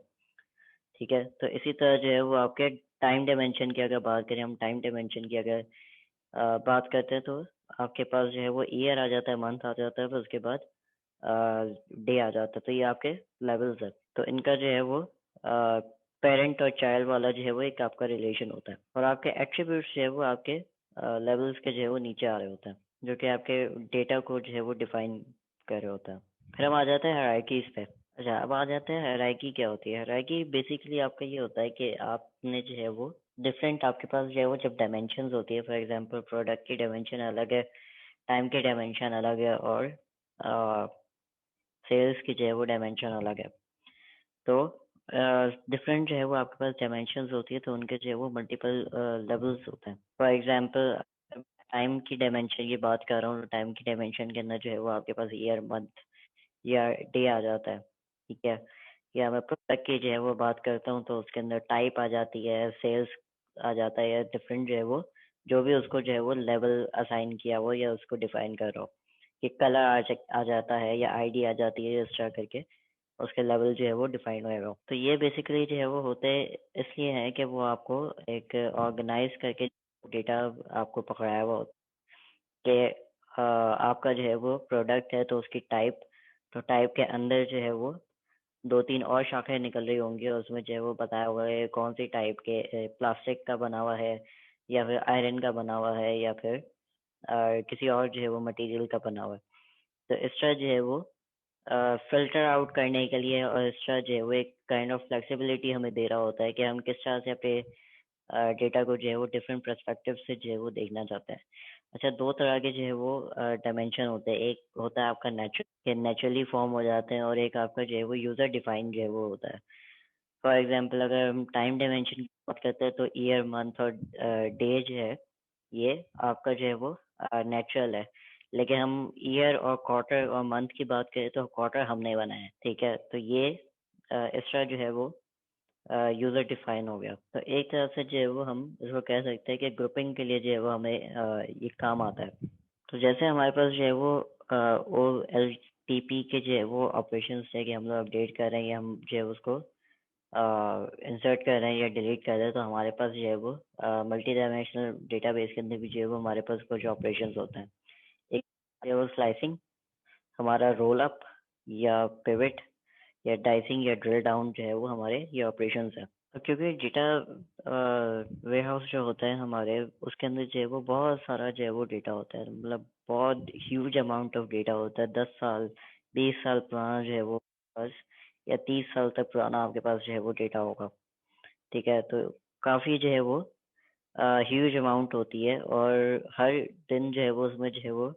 ठीक है, तो इसी तरह जो है वो आपके टाइम डायमेंशन की अगर बात करें, हम टाइम डायमेंशन की अगर बात करते हैं, तो आपके पास जो है वो ईयर आ जाता है, मंथ आ जाता है, फिर उसके बाद डे आ जाता है। तो ये आपके लेवल्स है। तो इनका जो है वो पेरेंट और चाइल्ड वाला जो है वो एक आपका रिलेशन होता है, और आपके एट्रीब्यूट्स जो है वो आपके लेवल्स के जो है वो नीचे आ रहे होते हैं, जो कि आपके डेटा को जो है वो डिफाइन कर रहे होता है। फिर हम आ जाते हैं हायरार्कीज पे। अच्छा, अब आ जाते हैं हायरार्की क्या होती है। हायरार्की बेसिकली आपका ये होता है कि आपने जो है वो डिफरेंट, आपके पास जो है वो जब डायमेंशंस होती है, फॉर एग्जांपल प्रोडक्ट की डायमेंशन अलग है, टाइम की डायमेंशन अलग है, और सेल्स की जो है वो डायमेंशन अलग है। तो डिफरेंट जो है वो आपके पास डायमेंशंस होती है, तो उनके जो है वो मल्टीपल लेवल्स होते हैं। फॉर एग्जांपल टाइम की डायमेंशन की बात कर रहा हूँ, टाइम की डायमेंशन के अंदर जो है वो आपके पास ईयर, मंथ या डे आ जाता है। ठीक है, या मैं प्रोडक्ट की जो है वो बात करता हूँ, तो उसके अंदर टाइप आ जाती है, सेल्स आ जाता है, या डिफरेंट जो है वो जो भी उसको जो है वो लेवल असाइन किया हो, या उसको डिफाइन कर रहा हो, कि कलर आ जाता है, या आईडी आ जाती है, इस तरह करके उसके लेवल जो है वो डिफाइन होएगा। तो ये बेसिकली जो है वो होते इसलिए हैं कि वो आपको एक ऑर्गेनाइज करके डेटा आपको पकड़ाया हुआ होता है कि आपका जो है वो प्रोडक्ट है, तो उसकी टाइप, तो टाइप के अंदर जो है वो 2-3 और शाखाएं निकल रही होंगी, और उसमें जो है वो बताया हुआ है कौन सी टाइप के प्लास्टिक का बना हुआ है, या फिर आयरन का बना हुआ है, या फिर किसी और जो है वो मटेरियल का बना हुआ है। तो इस तरह जो है वो फ़िल्टर आउट करने के लिए, और इस तरह जो है वो एक काइंड ऑफ फ्लेक्सिबिलिटी हमें दे रहा होता है कि हम किस तरह से अपने डेटा को जो है वो डिफरेंट पर्सपेक्टिव से जो है वो देखना चाहते हैं। अच्छा, 2 तरह के जो है वो डायमेंशन होते हैं। एक होता है आपका नेचुरली फॉर्म हो जाते हैं, और एक आपका जो है वो यूज़र डिफाइंड जो है वो होता है। फॉर एग्जांपल अगर हम टाइम डायमेंशन की बात करते हैं, तो ईयर, मंथ और डे जो है, ये आपका जो है वो नेचुरल है। लेकिन हम ईयर और क्वार्टर और मंथ की बात करें, तो क्वार्टर हमने बनाया है। ठीक है, तो ये इस तरह जो है वो यूज़र डिफाइन हो गया। तो एक तरह से जो है वो हम इसको कह सकते हैं कि ग्रुपिंग के लिए जो है वो हमें ये काम आता है। तो जैसे हमारे पास जो है वो एल टी पी के जो है वो ऑपरेशन है कि हम लोग अपडेट कर रहे हैं, या हम जो है उसको इंसर्ट कर रहे हैं या डिलीट कर रहे हैं, तो हमारे पास जो है वो मल्टी डायमेंशनल डेटाबेस के अंदर भी जो है वो हमारे पास कुछ ऑपरेशंस होते हैं। एक है वो स्लाइसिंग, हमारा रोल अप या पिवट या डाइसिंग या ड्रिल डाउन जो है वो हमारे ये ऑपरेशंस हैं। तो क्योंकि डेटा वेयर हाउस जो होता है हमारे, उसके अंदर जो है वो बहुत सारा जो है वो डेटा होता है, मतलब बहुत ह्यूज अमाउंट ऑफ डेटा होता है। 10 साल 20 साल पुराना जो है वो बस या 30 साल तक पुराना आपके पास जो है वो डेटा होगा, ठीक है। तो काफ़ी जो है वो ह्यूज अमाउंट होती है और हर दिन जो है वो उसमें जो है वो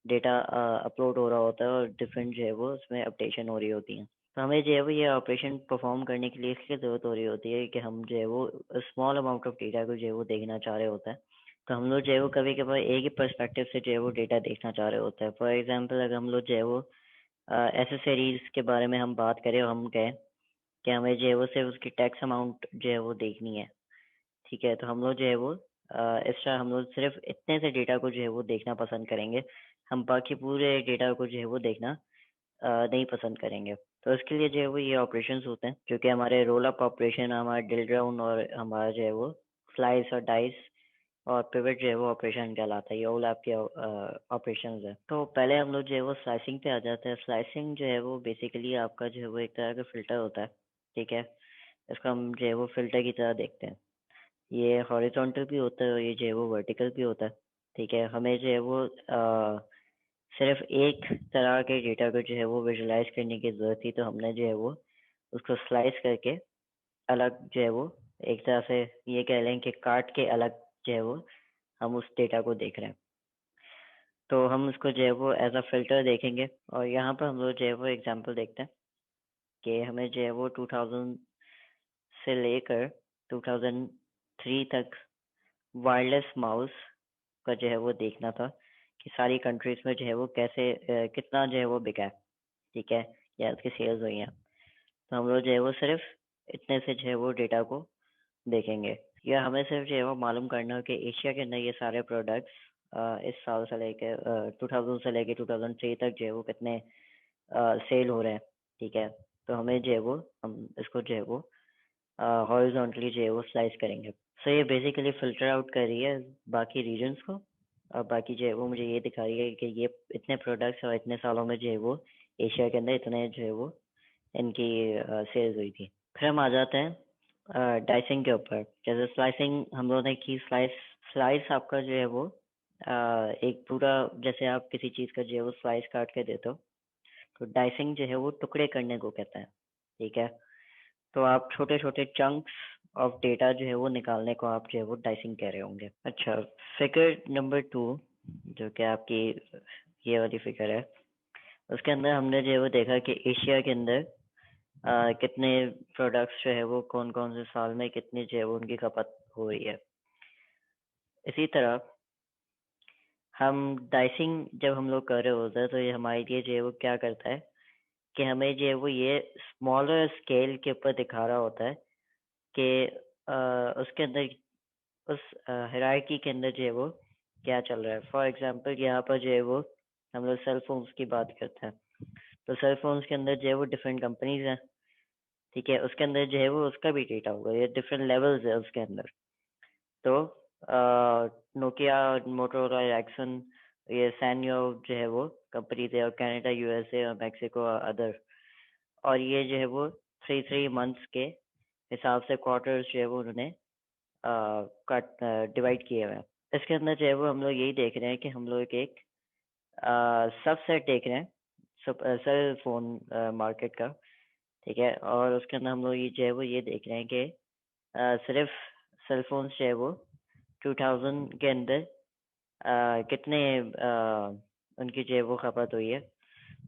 डेटा अपलोड हो रहा होता है और डिफरेंट जो है वो उसमें अपडेशन हो रही होती हैं। तो हमें जो है वो ये ऑपरेशन परफॉर्म करने के लिए इसकी ज़रूरत हो रही होती है कि हम जो है वो स्मॉल अमाउंट ऑफ डेटा को जो है वो देखना चाह रहे होते हैं। तो हम लोग जो है वो कभी कभार एक ही पर्सपेक्टिव से जो है वो डेटा देखना चाह रहे होते हैं। फॉर एग्जांपल अगर हम लोग जो है वो एसेसरीज के बारे में हम बात करें और हम कहें कि हमें जो है वो सिर्फ उसकी टैक्स अमाउंट जो है वो देखनी है, ठीक है। तो हम लोग जो है वो एक्स्ट्रा हम लोग सिर्फ इतने से डेटा को जो है वो देखना पसंद करेंगे। हम बाकी पूरे डेटा को जो है वो देखना नहीं पसंद करेंगे। तो इसके लिए जो है वो ये ऑपरेशंस होते हैं जो कि हमारे रोल अप ऑपरेशन, हमारा ड्रिल डाउन और हमारा जो है वो स्लाइस और डाइस और पिवट जो है वो ऑपरेशन कहलाता है। ये ऑल आपके ऑपरेशंस है। तो पहले हम लोग जो है वो स्लाइसिंग पे आ जाते हैं। स्लाइसिंग जो है वो बेसिकली आपका जो है वो एक तरह का फिल्टर होता है, ठीक है। इसको हम जो है वो फिल्टर की तरह देखते हैं। ये हॉरिजॉन्टल भी होता है और ये जो है वो वर्टिकल भी होता है, ठीक है। हमें जो है वो सिर्फ एक तरह के डेटा को जो है वो विजुलाइज करने की ज़रूरत थी, तो हमने जो है वो उसको स्लाइस करके अलग जो है वो एक तरह से ये कह लें कि काट के अलग जो है वो हम उस डेटा को देख रहे हैं। तो हम उसको जो है वो एज अ फिल्टर देखेंगे और यहाँ पर हम लोग जो है वो एग्जांपल देखते हैं कि हमें जो है वो 2000 से लेकर 2003 तक वायरलेस माउस का जो है वो देखना था कि सारी कंट्रीज में जो है वो कैसे कितना जो है वो बिका है, ठीक है, या उसकी सेल्स हुई हैं। तो हम लोग जो है वो सिर्फ इतने से जो है वो डेटा को देखेंगे। या हमें सिर्फ जो है वो मालूम करना हो कि एशिया के अंदर ये सारे प्रोडक्ट्स इस साल से लेके 2000 से लेके 2003 तक जो है वो कितने सेल हो रहे हैं, ठीक है। तो हमें जो है वो हम इसको जो है वो हॉरिजॉन्टली जो है वो स्लाइस करेंगे। सो ये बेसिकली फिल्टर आउट कर रही है बाकी रीजन्स को और बाकी जो है वो मुझे ये दिखा रही है कि ये इतने प्रोडक्ट्स और इतने सालों में जो है वो एशिया के अंदर इतने जो है वो इनकी सेल्स हुई थी। फिर हम आ जाते हैं डाइसिंग के ऊपर। जैसे स्लाइसिंग हम लोगों ने की, स्लाइस स्लाइस आपका जो है वो एक पूरा, जैसे आप किसी चीज़ का जो है वो स्लाइस काट के देते हो, तो डाइसिंग जो है वो टुकड़े करने को कहते हैं, ठीक है। तो आप छोटे छोटे चंक्स ऑफ डेटा जो है वो निकालने को आप जो है वो डाइसिंग कह रहे होंगे। अच्छा, फिगर नंबर 2 जो कि आपकी ये वाली फिगर है, उसके अंदर हमने जो है वो देखा कि एशिया के अंदर कितने प्रोडक्ट्स जो है वो कौन कौन से साल में कितनी जो है वो उनकी खपत हो रही है। इसी तरह हम डाइसिंग जब हम लोग कर रहे होते हैं तो ये हमारे लिए जो है वो क्या करता है कि हमें जो है वो ये स्मॉलर स्केल के ऊपर दिखा रहा होता है कि उसके अंदर उस हायरार्की के अंदर जो है वो क्या चल रहा है। फॉर एग्जांपल यहाँ पर जो है वो हम लोग सेल फोन्स की बात करते हैं, तो सेल फोन्स के अंदर जो है वो डिफरेंट कंपनीज हैं, ठीक है। उसके अंदर जो है वो उसका भी डेटा होगा, ये डिफरेंट लेवल्स है उसके अंदर। तो नोकिया, मोटोरोला, एक्सन, ये सैनयो जो है वो कंपनी थे और कनाडा, यूएसए और मैक्सिको और अदर। और ये जो है वो 3 मंथ्स के हिसाब से क्वार्टर्स जो है वो उन्होंने कट डिवाइड किए हुए हैं। इसके अंदर जो है वो हम लोग यही देख रहे हैं कि हम लोग एक सबसेट देख रहे हैं सेल फोन मार्केट का, ठीक है। और उसके अंदर हम लोग ये जो है वो ये देख रहे हैं कि सिर्फ सेल फोन जो है वो 2000 के अंदर कितने उनकी जो है वो खपत हुई है।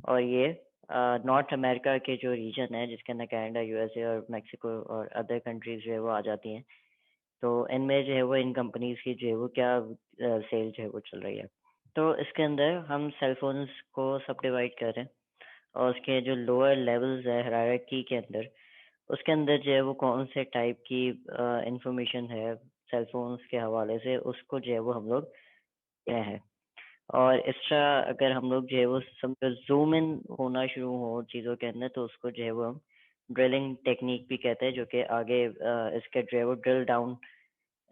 और ये नॉर्थ अमेरिका के जो रीजन है जिसके अंदर कनाडा, यूएसए और मैक्सिको और अदर कंट्रीज जो है वो आ जाती हैं, तो इनमें जो है वो इन कंपनीज की जो है वो क्या सेल जो है वो चल रही है। तो इसके अंदर हम सेल फोन्स को सब डिवाइड कर रहे हैं और उसके जो लोअर लेवल्स है हायरार्की के अंदर, उसके अंदर जो है वो कौन से टाइप की इंफॉर्मेशन है सेल फोन्स के हवाले से, उसको जो है वो हम लोग क्या है। और एक्स्ट्रा अगर हम लोग जो है वो समझो जूम इन होना शुरू हो चीज़ों के अंदर, तो उसको जो है वो हम ड्रिलिंग टेक्निक भी कहते हैं, जो कि आगे इसके जो है वो ड्रिल डाउन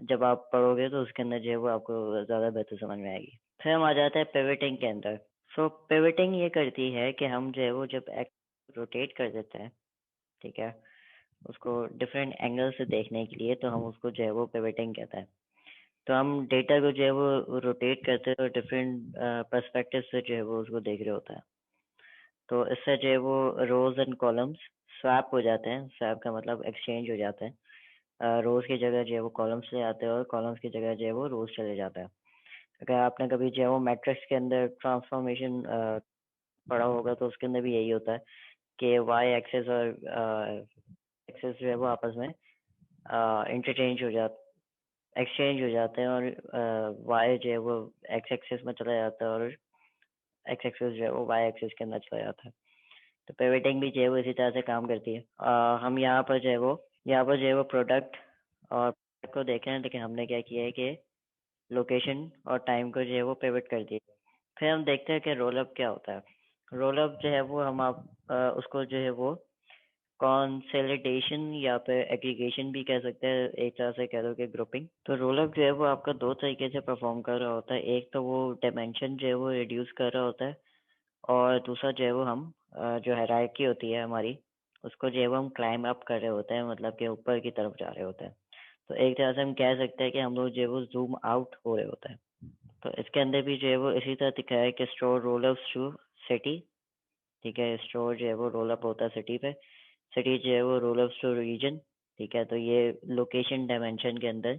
जब आप पढ़ोगे तो उसके अंदर जो है वो आपको ज़्यादा बेहतर समझ में आएगी। फिर हम आ जाते हैं पिवटिंग के अंदर। सो पिवटिंग ये करती है कि हम जो है वो जब रोटेट कर देते हैं, ठीक है, उसको डिफरेंट एंगल से देखने के लिए, तो हम उसको जो है वो पिवटिंग कहते हैं। तो हम डेटा को जो है वो रोटेट करते हैं और डिफरेंट पर्सपेक्टिव से जो है वो उसको देख रहे होता है। तो इससे जो है वो रोज एंड कॉलम्स स्वैप हो जाते हैं। स्वैप का मतलब एक्सचेंज हो जाता है। रोज की जगह जो है वो कॉलम्स ले आते हैं और कॉलम्स की जगह जो है वो रोज चले जाता है। अगर आपने कभी जो है वो मैट्रिक्स के अंदर ट्रांसफॉर्मेशन पढ़ा होगा तो उसके अंदर भी यही होता है कि वाई एक्सेस और एक्सेस जो है वो आपस में इंटरचेंज हो जाते, एक्सचेंज हो जाते हैं, और वाई जो है वो एक्स एक्सेस में चला जाता है और एक्स एक्सेस जो है वो वाई एक्सेस के अंदर चला जाता है। तो पिवटिंग भी जो है वो इसी तरह से काम करती है। हम यहाँ पर जो है वो प्रोडक्ट और product को देख रहे हैं, लेकिन हमने क्या किया है कि लोकेशन और टाइम को जो है वो पिवट कर दिया। फिर हम देखते हैं कि रोल अप क्या होता है। रोल अप जो है वो हम उसको जो है वो कंसोलिडेशन या फिर एग्रीगेशन भी कह सकते हैं, एक तरह से कह लो कि ग्रुपिंग। तो रोल अप जो है वो आपका दो तरीके से परफॉर्म कर रहा होता है। एक तो वो डायमेंशन जो है वो रिड्यूस कर रहा होता है, और दूसरा जो है वो हम जो हायरार्की होती है हमारी, उसको जो है वो हम क्लाइम अप कर रहे होते हैं, मतलब कि ऊपर की तरफ जा रहे होते हैं। तो एक तरह से हम कह सकते हैं कि हम लोग जो है वो जूम आउट हो रहे होते हैं। तो इसके अंदर भी जो है वो इसी तरह दिखा है कि store roll up to city. ठीक है, स्टोर जो है वो रोल अप होता है सिटी पे, सिटी जो है वो रोल अप टू रीजन। ठीक है, तो ये लोकेशन डायमेंशन के अंदर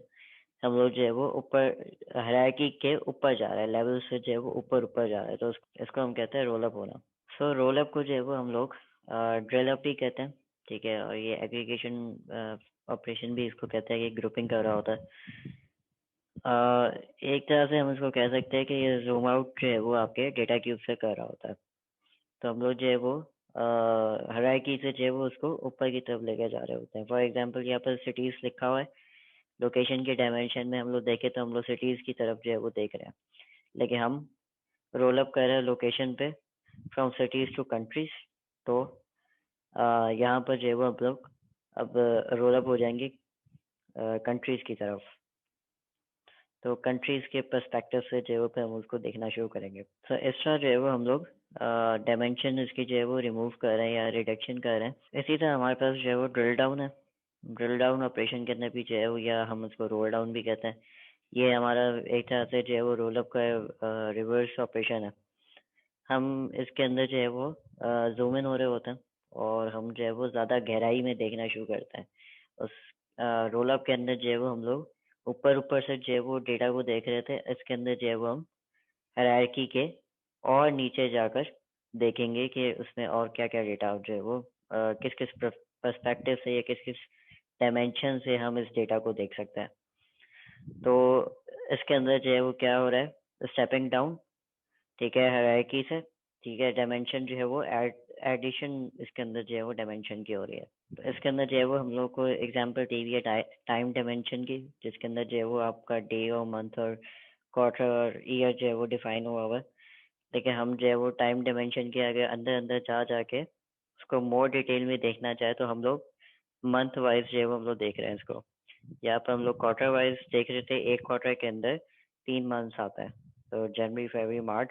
हम लोग जो है वो ऊपर हायरार्की के ऊपर जा रहा है, लेवल से जो है वो ऊपर ऊपर जा रहा है, तो इसको हम कहते हैं रोल अप होना। सो रोल अप को जो है वो हम लोग ड्रिल अप भी कहते हैं। ठीक है, और ये एग्रीगेशन ऑपरेशन भी इसको कहते हैं कि ग्रुपिंग कर रहा होता है। एक तरह से हम इसको कह सकते हैं कि ये जूम आउट जो है वो आपके डेटा क्यूब से कर रहा होता है। तो हम लोग जो है वो हायरार्की से जो है वो उसको ऊपर की तरफ लेके जा रहे होते हैं। फॉर एग्जांपल यहाँ पर सिटीज लिखा हुआ है, लोकेशन के डायमेंशन में हम लोग देखें तो हम लोग सिटीज की तरफ जो है वो देख रहे हैं, लेकिन हम रोल अप कर रहे हैं लोकेशन पे फ्रॉम सिटीज टू कंट्रीज। तो यहाँ पर जो है वो हम लोग अब रोल अप हो जाएंगे कंट्रीज की तरफ। तो कंट्रीज के पर्सपेक्टिव से जो है वो फिर हम उसको देखना शुरू करेंगे। तो इस तरह जो है वो हम लोग डायमेंशन इसकी जो है वो रिमूव कर रहे हैं या रिडक्शन कर रहे हैं। इसी तरह हमारे पास जो है वो ड्रिल डाउन है। ड्रिल डाउन ऑपरेशन के अंदर भी जो है वो, या हम उसको रोल डाउन भी कहते हैं, ये हमारा एक तरह से जो है वो रोल अप का रिवर्स ऑपरेशन है। हम इसके अंदर जो है वो जूम इन हो रहे होते हैं, और हम जो है वो ज़्यादा गहराई में देखना शुरू करते हैं। उस रोल अप के अंदर जो है वो हम लोग ऊपर ऊपर से जो है वो डेटा को देख रहे थे, इसके अंदर जो है वो हम हायरार्की के और नीचे जाकर देखेंगे कि उसमें और क्या क्या डेटा जो है वो किस किस पर्सपेक्टिव से या किस किस डायमेंशन से हम इस डेटा को देख सकते हैं। तो इसके अंदर जो है वो क्या हो रहा है, स्टेपिंग डाउन। ठीक है, हायरार्की से। ठीक है, डायमेंशन जो है वो एडिशन इसके अंदर जो है वो डायमेंशन की हो रही है। तो इसके अंदर जो है वो हम लोग को एग्जांपल दी हुई है टाइम डायमेंशन की, जिसके अंदर जो है वो आपका डे और मंथ और क्वार्टर और ईयर जो है वो डिफाइन हुआ हुआ है। लेकिन हम जो है वो टाइम डायमेंशन के आगे अंदर अंदर जा जाके उसको मोर डिटेल में देखना चाहे तो हम लोग मंथ वाइज जो है वो हम लोग देख रहे हैं इसको। यहाँ पर हम लोग क्वार्टर वाइज देख रहे थे, एक क्वार्टर के अंदर 3 मंथ्स आता है। तो जनवरी, फरवरी, मार्च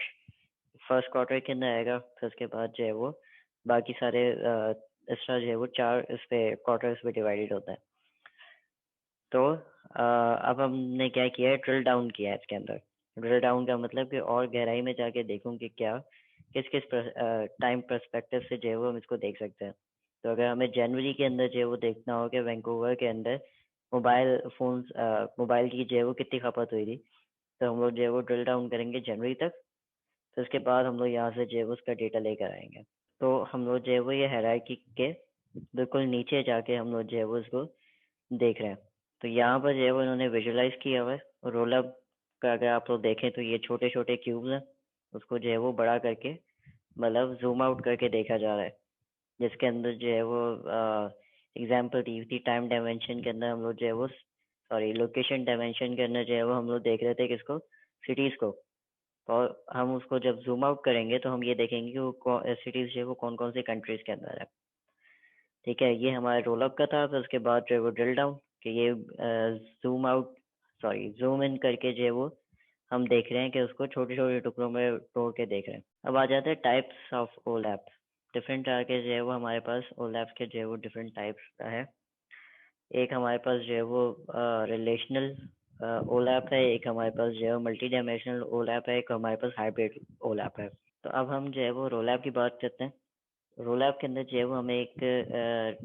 फर्स्ट क्वार्टर के अंदर आएगा, फिर उसके बाद जो है वो बाकी सारे इस तरह जो है वो 4 इस पे क्वार्टर्स पे डिवाइडेड होता है। तो अब हमने क्या किया है, ड्रिल डाउन किया है इसके अंदर। ड्रिल डाउन का मतलब कि और गहराई में जाके देखूं कि क्या किस किस टाइम पर्सपेक्टिव से जो है वो हम इसको देख सकते हैं। तो अगर हमें जनवरी के अंदर जो है वो देखना हो कि वैंकूवर के अंदर मोबाइल की जो है वो कितनी खपत हुई थी, तो हम लोग जो है वो ड्रिल डाउन करेंगे जनवरी तक। तो उसके बाद हम लोग यहाँ से जो है वो उसका डेटा लेकर आएंगे। तो हम लोग जो है वो ये हायरार्की के बिल्कुल नीचे जाके हम लोग जो है वो इसको देख रहे हैं। तो यहाँ पर जो है वो इन्होंने विजुअलाइज किया हुआ है। रोल अप का अगर आप लोग देखें तो ये छोटे छोटे क्यूब्स हैं, उसको जो है वो बड़ा करके मतलब जूम आउट करके देखा जा रहा है, जिसके अंदर जो है वो एग्जाम्पल दी हुई थी टाइम डायमेंशन के अंदर हम लोग जो है वो, सॉरी, लोकेशन डायमेंशन के अंदर जो है वो हम लोग देख रहे थे किसको, सिटीज़ को। और हम उसको जब जूम आउट करेंगे तो हम ये देखेंगे कि वो सिटीज़ जो है वो कौन कौन सी कंट्रीज़ के अंदर है। ठीक है, ये हमारे रोल अप का था। फिर उसके बाद जो है वो ड्रिल डाउन कि ये zoom out, sorry, zoom in करके जो है वो हम देख रहे हैं कि उसको छोटे छोटे टुकड़ों में तोड़ के देख रहे हैं। अब आ जाते हैं टाइप्स ऑफ ओलैप। डिफरेंट तरह के जो है वो हमारे पास ओलैप के जो है वो डिफरेंट टाइप्स है। एक हमारे पास जो है वो रिलेशनल ओलैप है, एक हमारे पास जो है मल्टी डायमेंशनल ओलैप है, एक हमारे पास हाइब्रिड ओलैप है। तो अब हम जो है वो रोलैप की बात करते हैं। रोल ऐप के अंदर जो है वो हमें एक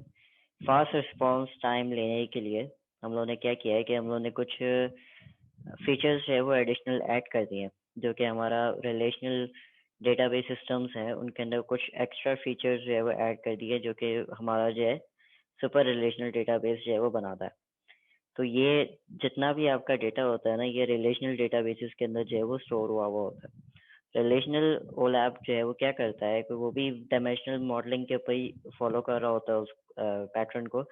फास्ट रिस्पॉन्स टाइम लेने के लिए हम लोगों ने क्या किया है कि हम लोगों ने कुछ फीचर्स जो है वो एडिशनल ऐड कर दिए हैं, जो कि हमारा रिलेशनल डेटाबेस सिस्टम्स हैं उनके अंदर कुछ एक्स्ट्रा फीचर्स जो है वो ऐड कर दिए, जो कि हमारा जो है सुपर रिलेशनल डेटाबेस जो है वो बनाता है। तो ये जितना भी आपका डेटा होता है ना, ये रिलेशनल डेटाबेसेस के अंदर जो है वो स्टोर हुआ हुआ होता है। रिलेशनल ओलैप जो है वो क्या करता है कि वो भी डायमेंशनल मॉडलिंग के ऊपर ही फॉलो कर रहा होता है उस पैटर्न को,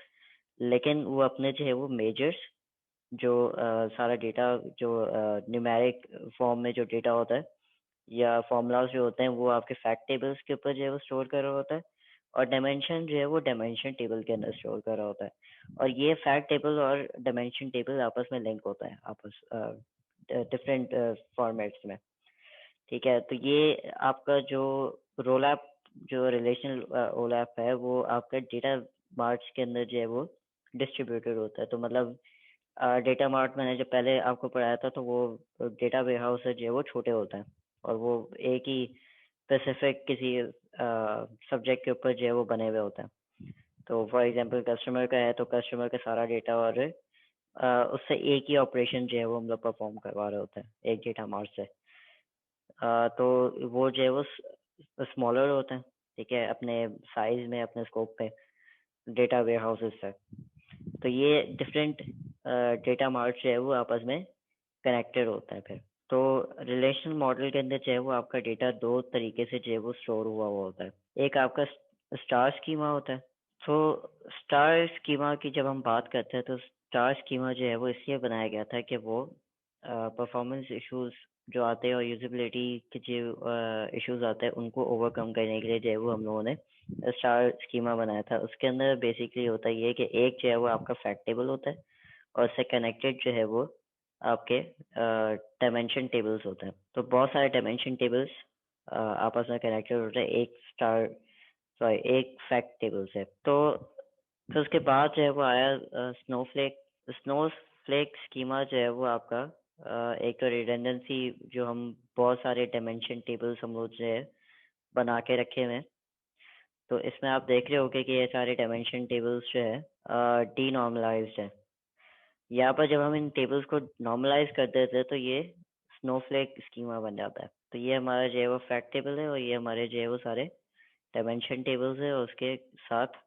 लेकिन वो अपने जो है वो मेजर्स जो सारा डेटा जो न्यूमेरिक फॉर्म में जो डेटा होता है या फॉर्मूलाज जो होते हैं वो आपके फैक्ट टेबल्स के ऊपर जो है वो स्टोर कर रहा होता है, और डायमेंशन जो है वो डायमेंशन टेबल के अंदर स्टोर कर रहा होता है। और ये फैक्ट टेबल और डायमेंशन टेबल आपस में लिंक होता है, आपस डिफरेंट फॉर्मेट्स में। ठीक है, तो ये आपका जो रोल ऐप जो रिलेशनल ओलैप है वो आपका डेटा मार्ट्स के अंदर जो है वो डिस्ट्रीब्यूटेड होता है। तो मतलब डेटा मार्ट मैंने जब पहले आपको पढ़ाया था तो वो डेटा वेयर हाउस जो है वो छोटे होते हैं, और वो एक ही स्पेसिफिक किसी सब्जेक्ट के ऊपर जो है वो बने हुए होते हैं। तो फॉर एग्जांपल कस्टमर का है तो कस्टमर का सारा डेटा और उससे एक ही ऑपरेशन जो है वो हम लोग परफॉर्म करवा रहे होते हैं एक डेटा मार्ट से। तो वो जो है वो स्मॉलर होते हैं, ठीक है, अपने साइज में अपने स्कोप पे डेटा वेयर हाउसेस से। तो ये डिफरेंट डेटा मार्ट जो है वो आपस में कनेक्टेड होता है फिर। तो रिलेशनल मॉडल के अंदर जो है वो आपका डेटा दो तरीके से जो है वो स्टोर हुआ हुआ होता है। एक आपका स्टार स्कीमा होता है। तो स्टार स्कीमा की जब हम बात करते हैं तो स्टार स्कीमा जो है वो इसलिए बनाया गया था कि वो परफॉर्मेंस इश्यूज जो आते हैं और यूजिबिलिटी के जो इश्यूज आते हैं उनको ओवरकम करने के लिए जो है वो हम लोगों ने स्टार स्कीमा बनाया था। उसके अंदर बेसिकली होता ये है कि एक जो है वो आपका फैक्ट टेबल होता है और उससे कनेक्टेड जो है वो आपके डायमेंशन टेबल्स होते हैं। तो बहुत सारे डायमेंशन टेबल्स आपस में कनेक्टेड होते हैं एक स्टार सॉरी एक फैक्ट टेबल से। तो फिर उसके बाद जो है वो आया स्नोफ्लेक। स्नोफ्लेक स्कीमा जो है वो आपका एक तो रिडंडेंसी जो हम बहुत सारे डायमेंशन टेबल्स हम लोग जो है बना के रखे हुए हैं। तो इसमें आप देख रहे होगे कि ये सारे डायमेंशन टेबल्स जो है डीनॉर्मलाइज्ड है। यहाँ पर जब हम इन टेबल्स को नॉर्मलाइज कर देते हैं तो ये स्नोफ्लेक स्कीमा बन जाता है। तो ये हमारा जो है वो फैक्ट टेबल है और ये हमारे जो है वो सारे डायमेंशन टेबल्स है और उसके साथ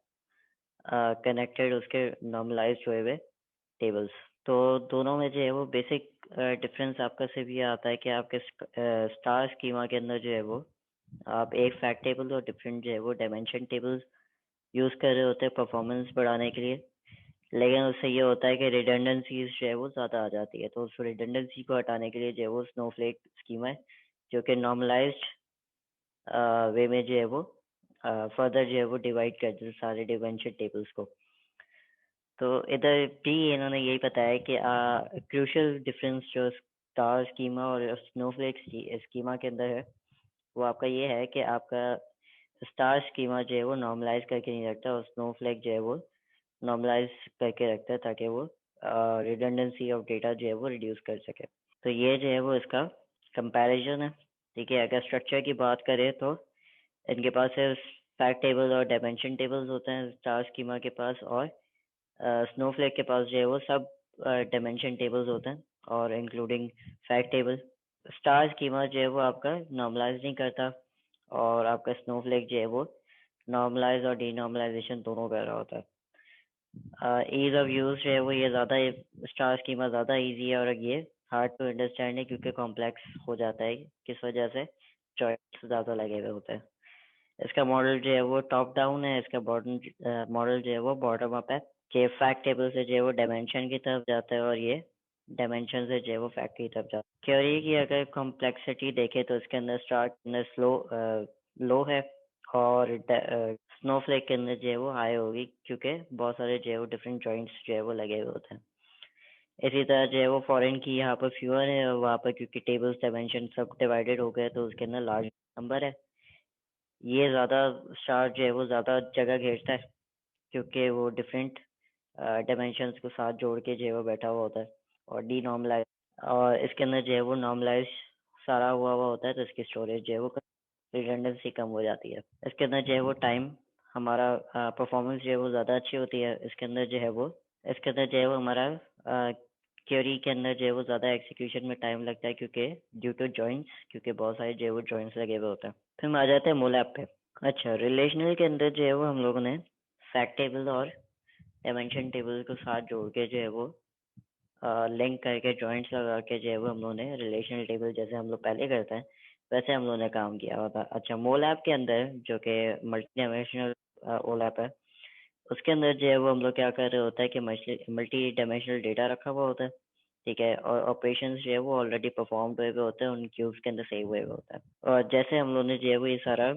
कनेक्टेड उसके नॉर्मलाइज्ड हुए हुए टेबल्स। तो दोनों में जो है वो बेसिक डिफरेंस आपका सिर्फ ये आता है कि आपके स्टार स्कीमा के अंदर जो है वो आप एक फैक्ट टेबल और डिफरेंट जो है वो डायमेंशन टेबल्स यूज़ कर रहे होते हैं परफॉर्मेंस बढ़ाने के लिए, लेकिन उससे ये होता है कि रिडंडेंसीज जो है वो ज़्यादा आ जाती है। तो उस रिडंडेंसी को हटाने के लिए जो है वो स्नोफ्लेक स्कीमा है, जो कि नॉर्मलाइज्ड वे में जो है वो फर्दर जो है वो डिवाइड कर देते सारे डायमेंशन टेबल्स को। तो इधर भी इन्होंने यही बताया कि क्रूशियल डिफरेंस जो स्टार स्कीमा और स्नोफ्लेक स्कीमा के अंदर है वो आपका ये है कि आपका स्टार स्कीमा जो है वो नॉर्मलाइज करके नहीं रखता और स्नोफ्लेक जो है वो नॉर्मलाइज करके रखता है ताकि वो रिडंडेंसी ऑफ डेटा जो है वो रिड्यूस कर सके। तो ये जो है वो इसका कंपैरिजन है। ठीक है, अगर स्ट्रक्चर की बात करें तो इनके पास है फैक्ट टेबल और डायमेंशन टेबल्स होते हैं स्टार स्कीमा के पास, और स्नोफ्लेक के पास जो है वो सब डायमेंशन टेबल्स होते हैं और including fact table. Star schema जो है वो आपका नॉर्मलाइज नहीं करता और आपका स्नोफ्लेक जो है वो नॉर्मलाइज और डीनॉर्मलाइजेशन दोनों कर रहा होता है। ईज ऑफ यूज जो है वो ये ज़्यादा स्टार स्कीमा ज़्यादा इजी है और ये हार्ड टू अंडरस्टैंड है क्योंकि कॉम्प्लेक्स हो जाता है, किस वजह से चॉइस ज़्यादा लगे हुए होते हैं। इसका मॉडल जो है वो टॉप डाउन है, इसका बॉटम मॉडल जो है वो बॉटम अप है कि फैक्ट टेबल से जो है वो डायमेंशन की तरफ जाता है और ये डायमेंशन से जो है वो फैक्ट की तरफ जाता है। क्वेरी की अगर कॉम्प्लेक्सिटी देखें तो इसके अंदर स्टार्ट अंदर स्लो लो है और स्नोफ्लेक के अंदर जो है वो हाई होगी क्योंकि बहुत सारे जो है वो डिफरेंट जॉइंट्स जो है वो लगे हुए होते हैं। इसी तरह जो है वो फॉरेन की यहाँ पर फ्यूअर है और वहाँ पर क्योंकि टेबल्स डायमेंशन सब डिवाइडेड हो गए तो उसके अंदर लार्ज नंबर है। ये ज़्यादा स्टार जो है वो ज़्यादा जगह घेरता है क्योंकि वो डिफरेंट डायमेंशंस को साथ जोड़ के जो है वो बैठा हुआ होता है और डी नॉर्मलाइज, और इसके अंदर जो है वो नॉर्मलाइज सारा हुआ हुआ होता है तो इसकी स्टोरेज जो है वो रिडंडेंसी कम हो जाती है। इसके अंदर जो है वो टाइम हमारा परफॉर्मेंस जो है वो ज़्यादा अच्छी होती है। इसके अंदर जो है वो हमारा क्वेरी के अंदर जो है वो ज़्यादा एग्जीक्यूशन में टाइम लगता है, क्योंकि ड्यू टू जॉइंट्स, क्योंकि बहुत सारे जो है वो जॉइंट्स लगे हुए होते हैं। फिर हम आ जाते हैं मोलैप पे। अच्छा, रिलेशनल के अंदर जो है वो हम लोगों ने फैक्ट टेबल और डायमेंशन टेबल को साथ जोड़ के जो है वो लिंक करके जॉइंट्स लगा के जो है वो हम लोगों ने रिलेशनल टेबल, जैसे हम लोग पहले करते हैं वैसे हम लोगों ने काम किया हुआ था। अच्छा, मोलैप के अंदर जो कि मल्टी डायमेंशनल ओलैप है, उसके अंदर जो है वो हम लोग क्या कर रहे होता है कि मल्टी डायमेंशनल डेटा रखा हुआ होता है, ठीक है, और ऑपरेशंस जो है वो ऑलरेडी परफॉर्म हुए हुए होते हैं, उन क्यूब्स के अंदर सेव हुए हुए होता है। और जैसे हम लोगों ने जो है वो ये सारा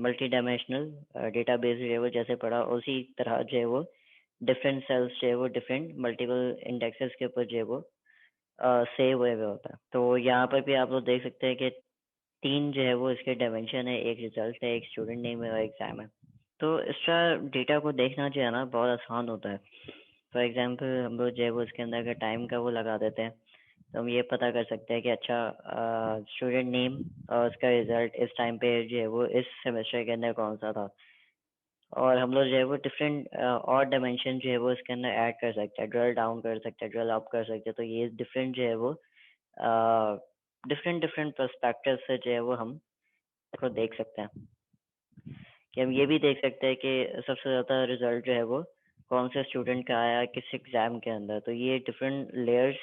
मल्टी डायमेंशनल डेटाबेस जो है वो जैसे पढ़ा, उसी तरह जो है वो डिफरेंट सेल्स जो है वो डिफरेंट मल्टीपल इंडेक्सेस के ऊपर जो है वो सेव हुए हुए होता है। तो यहाँ पर भी आप लोग देख सकते हैं कि 3 जो है वो इसके डायमेंशन है, एक रिजल्ट है, एक स्टूडेंट नेम है और एग्जाम है। तो इसका डेटा को देखना जो है ना बहुत आसान होता है। फॉर एग्जांपल हम लोग जो है वो इसके अंदर अगर टाइम का वो लगा देते हैं, तो हम ये पता कर सकते हैं कि अच्छा स्टूडेंट नेम और उसका रिजल्ट इस टाइम पे जो है वो इस सेमेस्टर के अंदर कौन सा था। और हम लोग जो है वो डिफरेंट और डायमेंशन जो है वो इसके अंदर ऐड कर सकते हैं, ड्रिल डाउन कर सकते हैं, ड्रिल अप कर सकते हैं। तो ये डिफरेंट जो है वो डिफरेंट डिफरेंट पर्सपेक्टिव से जो है वो हम इसको देख सकते हैं। कि हम ये भी देख सकते हैं कि सबसे ज़्यादा रिजल्ट जो है वो कौन से स्टूडेंट का आया किस एग्ज़ाम के अंदर। तो ये डिफरेंट लेयर्स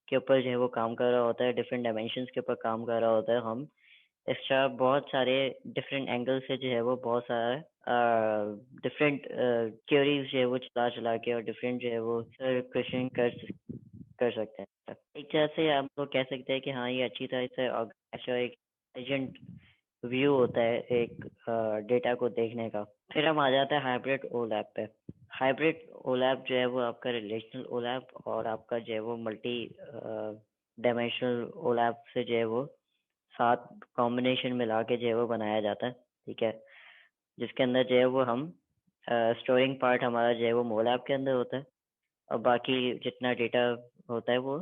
के ऊपर जो है वो काम कर रहा होता है, डिफरेंट डायमेंशंस के ऊपर काम कर रहा होता है। हम एक्स्ट्रा बहुत सारे डिफरेंट एंगल से जो है वो बहुत सारा डिफरेंट क्वेरीज जो है वो चला चला के और डिफरेंट जो है वो क्वेश्चन कर सकते हैं। एक तरह से आप लोग कह सकते हैं कि हाँ, ये अच्छी तरह से अच्छा एक एजेंट व्यू होता है एक डेटा को देखने का। फिर हम आ जाते हैं हाइब्रिड ओलैप पे। हाइब्रिड ओलैप जो है वो आपका रिलेशनल ओलैप और आपका जो है वो मल्टी डायमेंशनल ओलैप से जो है वो सात कॉम्बिनेशन मिला के जो है वो बनाया जाता है, ठीक है, जिसके अंदर जो है वो हम स्टोरिंग पार्ट हमारा जो है वो मोलैप के अंदर होता है, और बाकी जितना डेटा होता है वो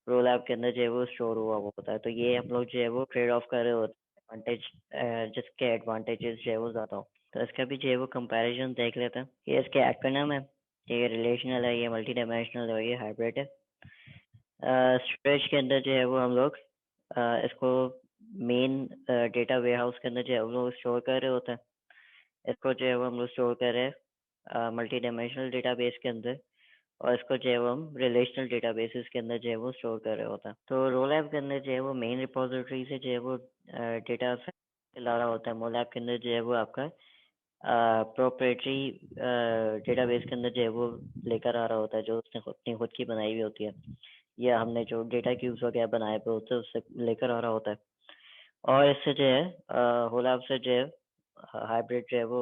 रोल ऐप के अंदर जो है वो स्टोर हुआ हुआ होता है। तो ये हम लोग जो है वो ट्रेड ऑफ कर रहे होते हैं, एडवांटेज जिसके एडवांटेजेस जो है वो ज़्यादा हो। तो इसका भी जो है वो कंपैरिजन देख लेते हैं। ये इसके एक्रोनिम है, ये रिलेशनल है, ये मल्टी डायमेंशनल है और ये हाइब्रिड है। स्टोरेज के अंदर जो है वो हम लोग इसको मेन डेटा वेयरहाउस के अंदर जो है हम लोग स्टोर कर रहे होते हैं। इसको जो है वो हम लोग स्टोर कर रहे हैं मल्टी डायमेंशनल डेटाबेस के अंदर, और इसको जो है वो हम रिलेशनल डेटाबेसेस के अंदर जो है वो स्टोर कर रहे होता है। तो रोल ऐप के अंदर जो है वो मेन रिपोजिटरी से जो है वो डेटा ला रहा होता है। मोल ऐप के अंदर जो है वो आपका प्रोप्राइटरी डेटाबेस के अंदर जो है वो लेकर आ रहा होता है, जो उसने अपनी खुद की बनाई हुई होती है, या हमने जो डेटा क्यूब्स वगैरह बनाए हुए होते हैं उससे लेकर आ रहा होता है। और इससे जो है होलैप से जो है हाइब्रिड जो है वो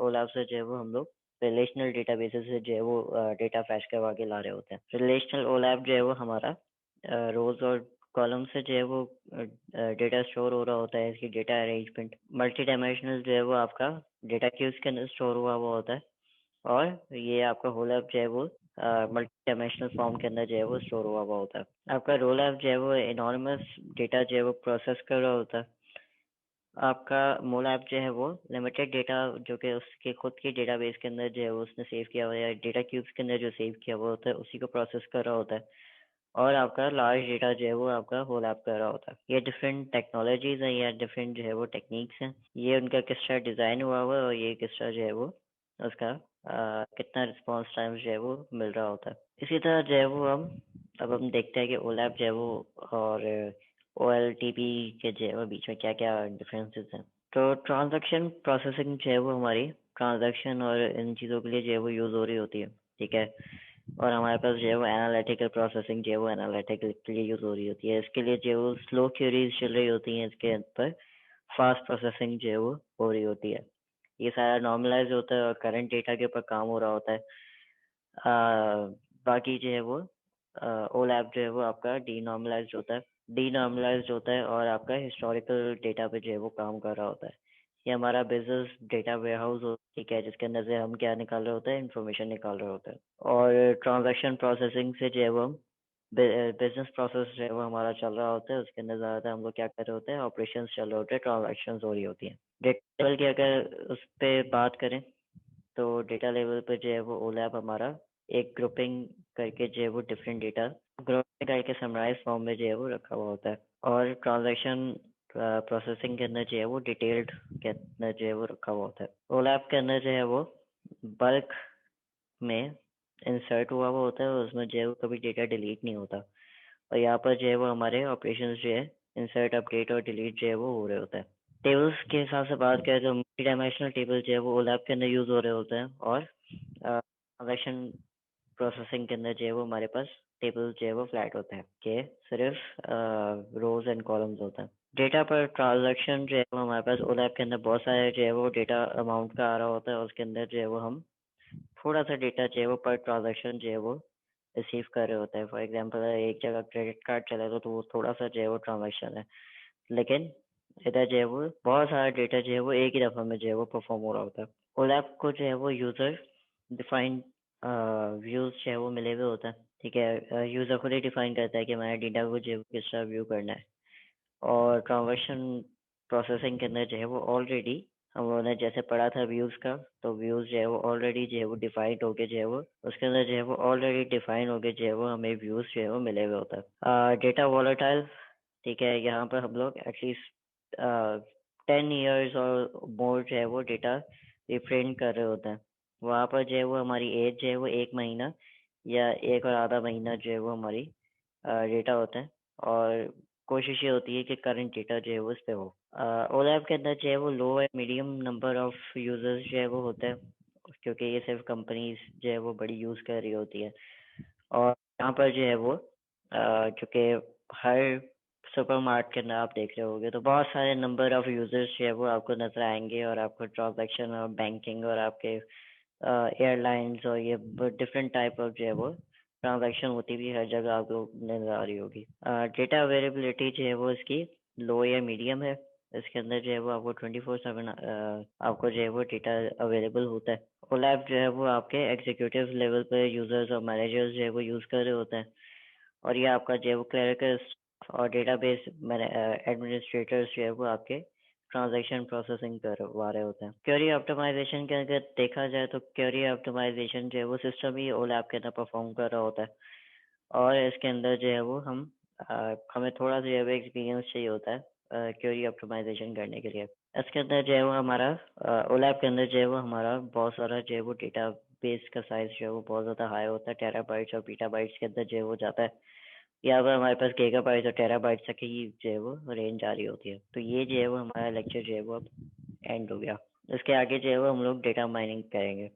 ओलैप से जो है वो हम लोग रिलेशनल डेटाबेसेस से जो है वो डेटा फैच करवा के ला रहे होते हैं। रिलेशनल ओलैप जो है वो हमारा रोज और कॉलम से जो है वो डेटा स्टोर हो रहा होता है, इसकी डेटा अरेंजमेंट। मल्टी डायमेंशनल जो है वो आपका डेटा क्यूब्स के अंदर स्टोर हुआ होता है, और ये आपका होल ऐप जो है वो मल्टी डायमेंशनल फॉर्म के अंदर जो है वो स्टोर हुआ होता है। आपका रोल ऐप जो है वो इनॉर्मस डेटा जो है वो प्रोसेस कर रहा होता है। आपका मोल ऐप जो है वो लिमिटेड डेटा जो कि उसके खुद के डेटाबेस के अंदर जो है वो उसने सेव किया हुआ है, या डेटा क्यूब्स के अंदर जो सेव किया हुआ होता है उसी को प्रोसेस कर रहा होता है। और आपका लार्ज डेटा जो है वो आपका होल ऐप कर रहा होता है। ये डिफरेंट टेक्नोलॉजीज हैं या डिफरेंट जो है वो टेक्निक्स हैं। ये उनका किस तरह डिज़ाइन हुआ हुआ है और ये किस तरह जो है वो उसका कितना रिस्पॉन्स टाइम जो है वो मिल रहा होता है। इसी तरह जो है वो अब हम देखते हैं कि ओलैप जो है वो और OLTP के जो है वो बीच में क्या क्या डिफरेंसेस हैं। तो ट्रांजैक्शन प्रोसेसिंग जो है वो हमारी ट्रांजैक्शन और इन चीज़ों के लिए जो है वो यूज़ हो रही होती है, ठीक है। और हमारे पास जो है वो एनालिटिकल प्रोसेसिंग जो है वो एनालिटिकल के लिए यूज़ हो रही होती है। इसके लिए जो है वो स्लो क्यूरीज चल रही होती हैं, इसके ऊपर फास्ट प्रोसेसिंग जो है वो हो रही होती है। ये सारा नॉर्मलाइज होता है और करंट डेटा के ऊपर काम हो रहा होता है। बाकी जो है वो ओलैप जो है वो आपका डीनॉर्मलाइज्ड होता है, और आपका हिस्टोरिकल डेटा पे जो है वो काम कर रहा होता है। ये हमारा बिजनेस डेटा वेयरहाउस हो, ठीक है, जिसके अंदर से हम क्या निकाल रहे होते हैं, इन्फॉर्मेशन निकाल रहे होते हैं। और ट्रांजैक्शन प्रोसेसिंग से जो है वो हम बिजनेस प्रोसेस जो है वो हमारा चल रहा होता है, उसके अंदर ज़्यादातर हम लोग क्या कर रहे होते हैं, ऑपरेशंस चल रहे होते हैं, ट्रांजैक्शंस हो रही होती हैं। डेटा लेवल की अगर उस पे बात करें, तो डेटा लेवल पे जो है वो ओलैप हमारा एक ग्रुपिंग करके जो है वो डिफरेंट डेटा ग्रुपिंग करके समराइज फॉर्म में जो है वो रखा हुआ होता है, और ट्रांजैक्शन प्रोसेसिंग के अंदर जो है वो डिटेल्ड के अंदर जो है वो रखा हुआ होता है। ओलैप के अंदर जो है वो बल्क में इंसर्ट हुआ हुआ होता है, और उसमें जो है वो कभी डेटा डिलीट नहीं होता, और यहाँ पर जो है वो हमारे ऑपरेशंस जो है इंसर्ट, अपडेट और डिलीट जो है वो हो रहे होते हैं। टेबल्स के हिसाब से बात करें तो मल्टी डायमेंशनल टेबल जो है वो ओलैप के अंदर यूज हो रहे होते हैं, और ट्रांजैक्शन प्रोसेसिंग के अंदर जो है वो हमारे पास टेबल जो है वो फ्लैट होते हैं, कि सिर्फ रोज एंड कॉलम्स होते हैं। डेटा पर ट्रांजैक्शन जो है वो हमारे पास ओलैप के अंदर बहुत सारे जो है वो डेटा अमाउंट का आ रहा होता है, उसके अंदर जो है वो हम थोड़ा सा डेटा जो है वो पर ट्रांजैक्शन जो है वो रिसीव कर रहे होते हैं। फॉर एग्जांपल एक जगह क्रेडिट कार्ड चलेगा तो वो थोड़ा सा जो है वो ट्रांजैक्शन है, लेकिन इधर जो है वो बहुत सारा डेटा जो है वो एक ही दफ़ा में जो है वो परफॉर्म हो रहा होता है। ओलैप को जो है वो यूज़र डिफाइंड व्यूज़ जो है वो मिले हुए होते हैं, ठीक है। यूज़र खुद ही डिफाइन करता है कि हमारे डेटा को जो है वो किस तरह व्यू करना है, और ट्रांजैक्शन प्रोसेसिंग के अंदर जो है वो ऑलरेडी हम लोगों ने जैसे पढ़ा था व्यूज़ का, तो व्यूज़ जो है वो ऑलरेडी जो है वो डिफाइंड होके जो है वो उसके अंदर जो है वो ऑलरेडी डिफाइन होके जो है वो हमें व्यूज़ जो है वो मिले हुए होता है। डेटा वॉलेटाइल, ठीक है, यहाँ पर हम लोग एटलीस्ट 10 years और मोर जो है वो डेटा रिप्रेजेंट कर रहे होते हैं। वहाँ पर जो है वो हमारी एज जो है वो 1 महीना या 1 और आधा महीना जो है वो हमारी डेटा होता है, और कोशिश ये होती है कि करंट डेटा जो है वो उस पे हो। ओलैप के अंदर जो है वो लो या मीडियम नंबर ऑफ यूजर्स जो है वो होते हैं, क्योंकि ये सिर्फ कंपनीज जो है वो बड़ी यूज़ कर रही होती है, और यहाँ पर जो है वो चूँकि हर सुपरमार्केट के अंदर आप देख रहे होंगे तो बहुत सारे नंबर ऑफ यूजर्स जो है वो आपको नजर आएंगे, और आपको ट्रांजैक्शन और बैंकिंग और आपके एयरलाइंस और ये डिफरेंट टाइप ऑफ जो है वो ट्रांजैक्शन होती भी हर जगह आपको नजर आ रही होगी। डेटा अवेलेबिलिटी जो है वो इसकी लो या मीडियम है। इसके अंदर जो है वो आपको 24/7 आपको जो है वो डेटा अवेलेबल होता है। ओलैप जो है वो आपके एग्जीक्यूटिव लेवल पे यूजर्स और मैनेजर्स जो है वो यूज कर रहे होते हैं, और ये आपका जो है वो क्लरिकल और डेटाबेस एडमिनिस्ट्रेटर्स जो है वो आपके ट्रांजैक्शन प्रोसेसिंग करवा रहे होते हैं। क्वेरी ऑप्टिमाइजेशन के अगर देखा जाए तो क्वेरी ऑप्टिमाइजेशन जो है वो सिस्टम ही ओलैप के अंदर परफॉर्म कर रहा होता है, और इसके अंदर जो है वो हमें थोड़ा सा जो है वो एक्सपीरियंस चाहिए होता है क्वेरी ऑप्टिमाइजेशन करने के लिए। इसके अंदर जो है वो हमारा ओलैप के अंदर जो है वो हमारा बहुत सारा जो है वो डेटा बेस का साइज जो है वो बहुत ज़्यादा हाई होता है, टेराबाइट्स और पीटाबाइट्स के अंदर जो है वो जाता है। यहाँ पर हमारे पास गीगाबाइट्स और टेराबाइट्स तक की जो है वो रेंज आ रही होती है। तो ये जो है वो हमारा लेक्चर जो है वो अब एंड हो गया। इसके आगे जो है वो हम लोग डेटा माइनिंग करेंगे।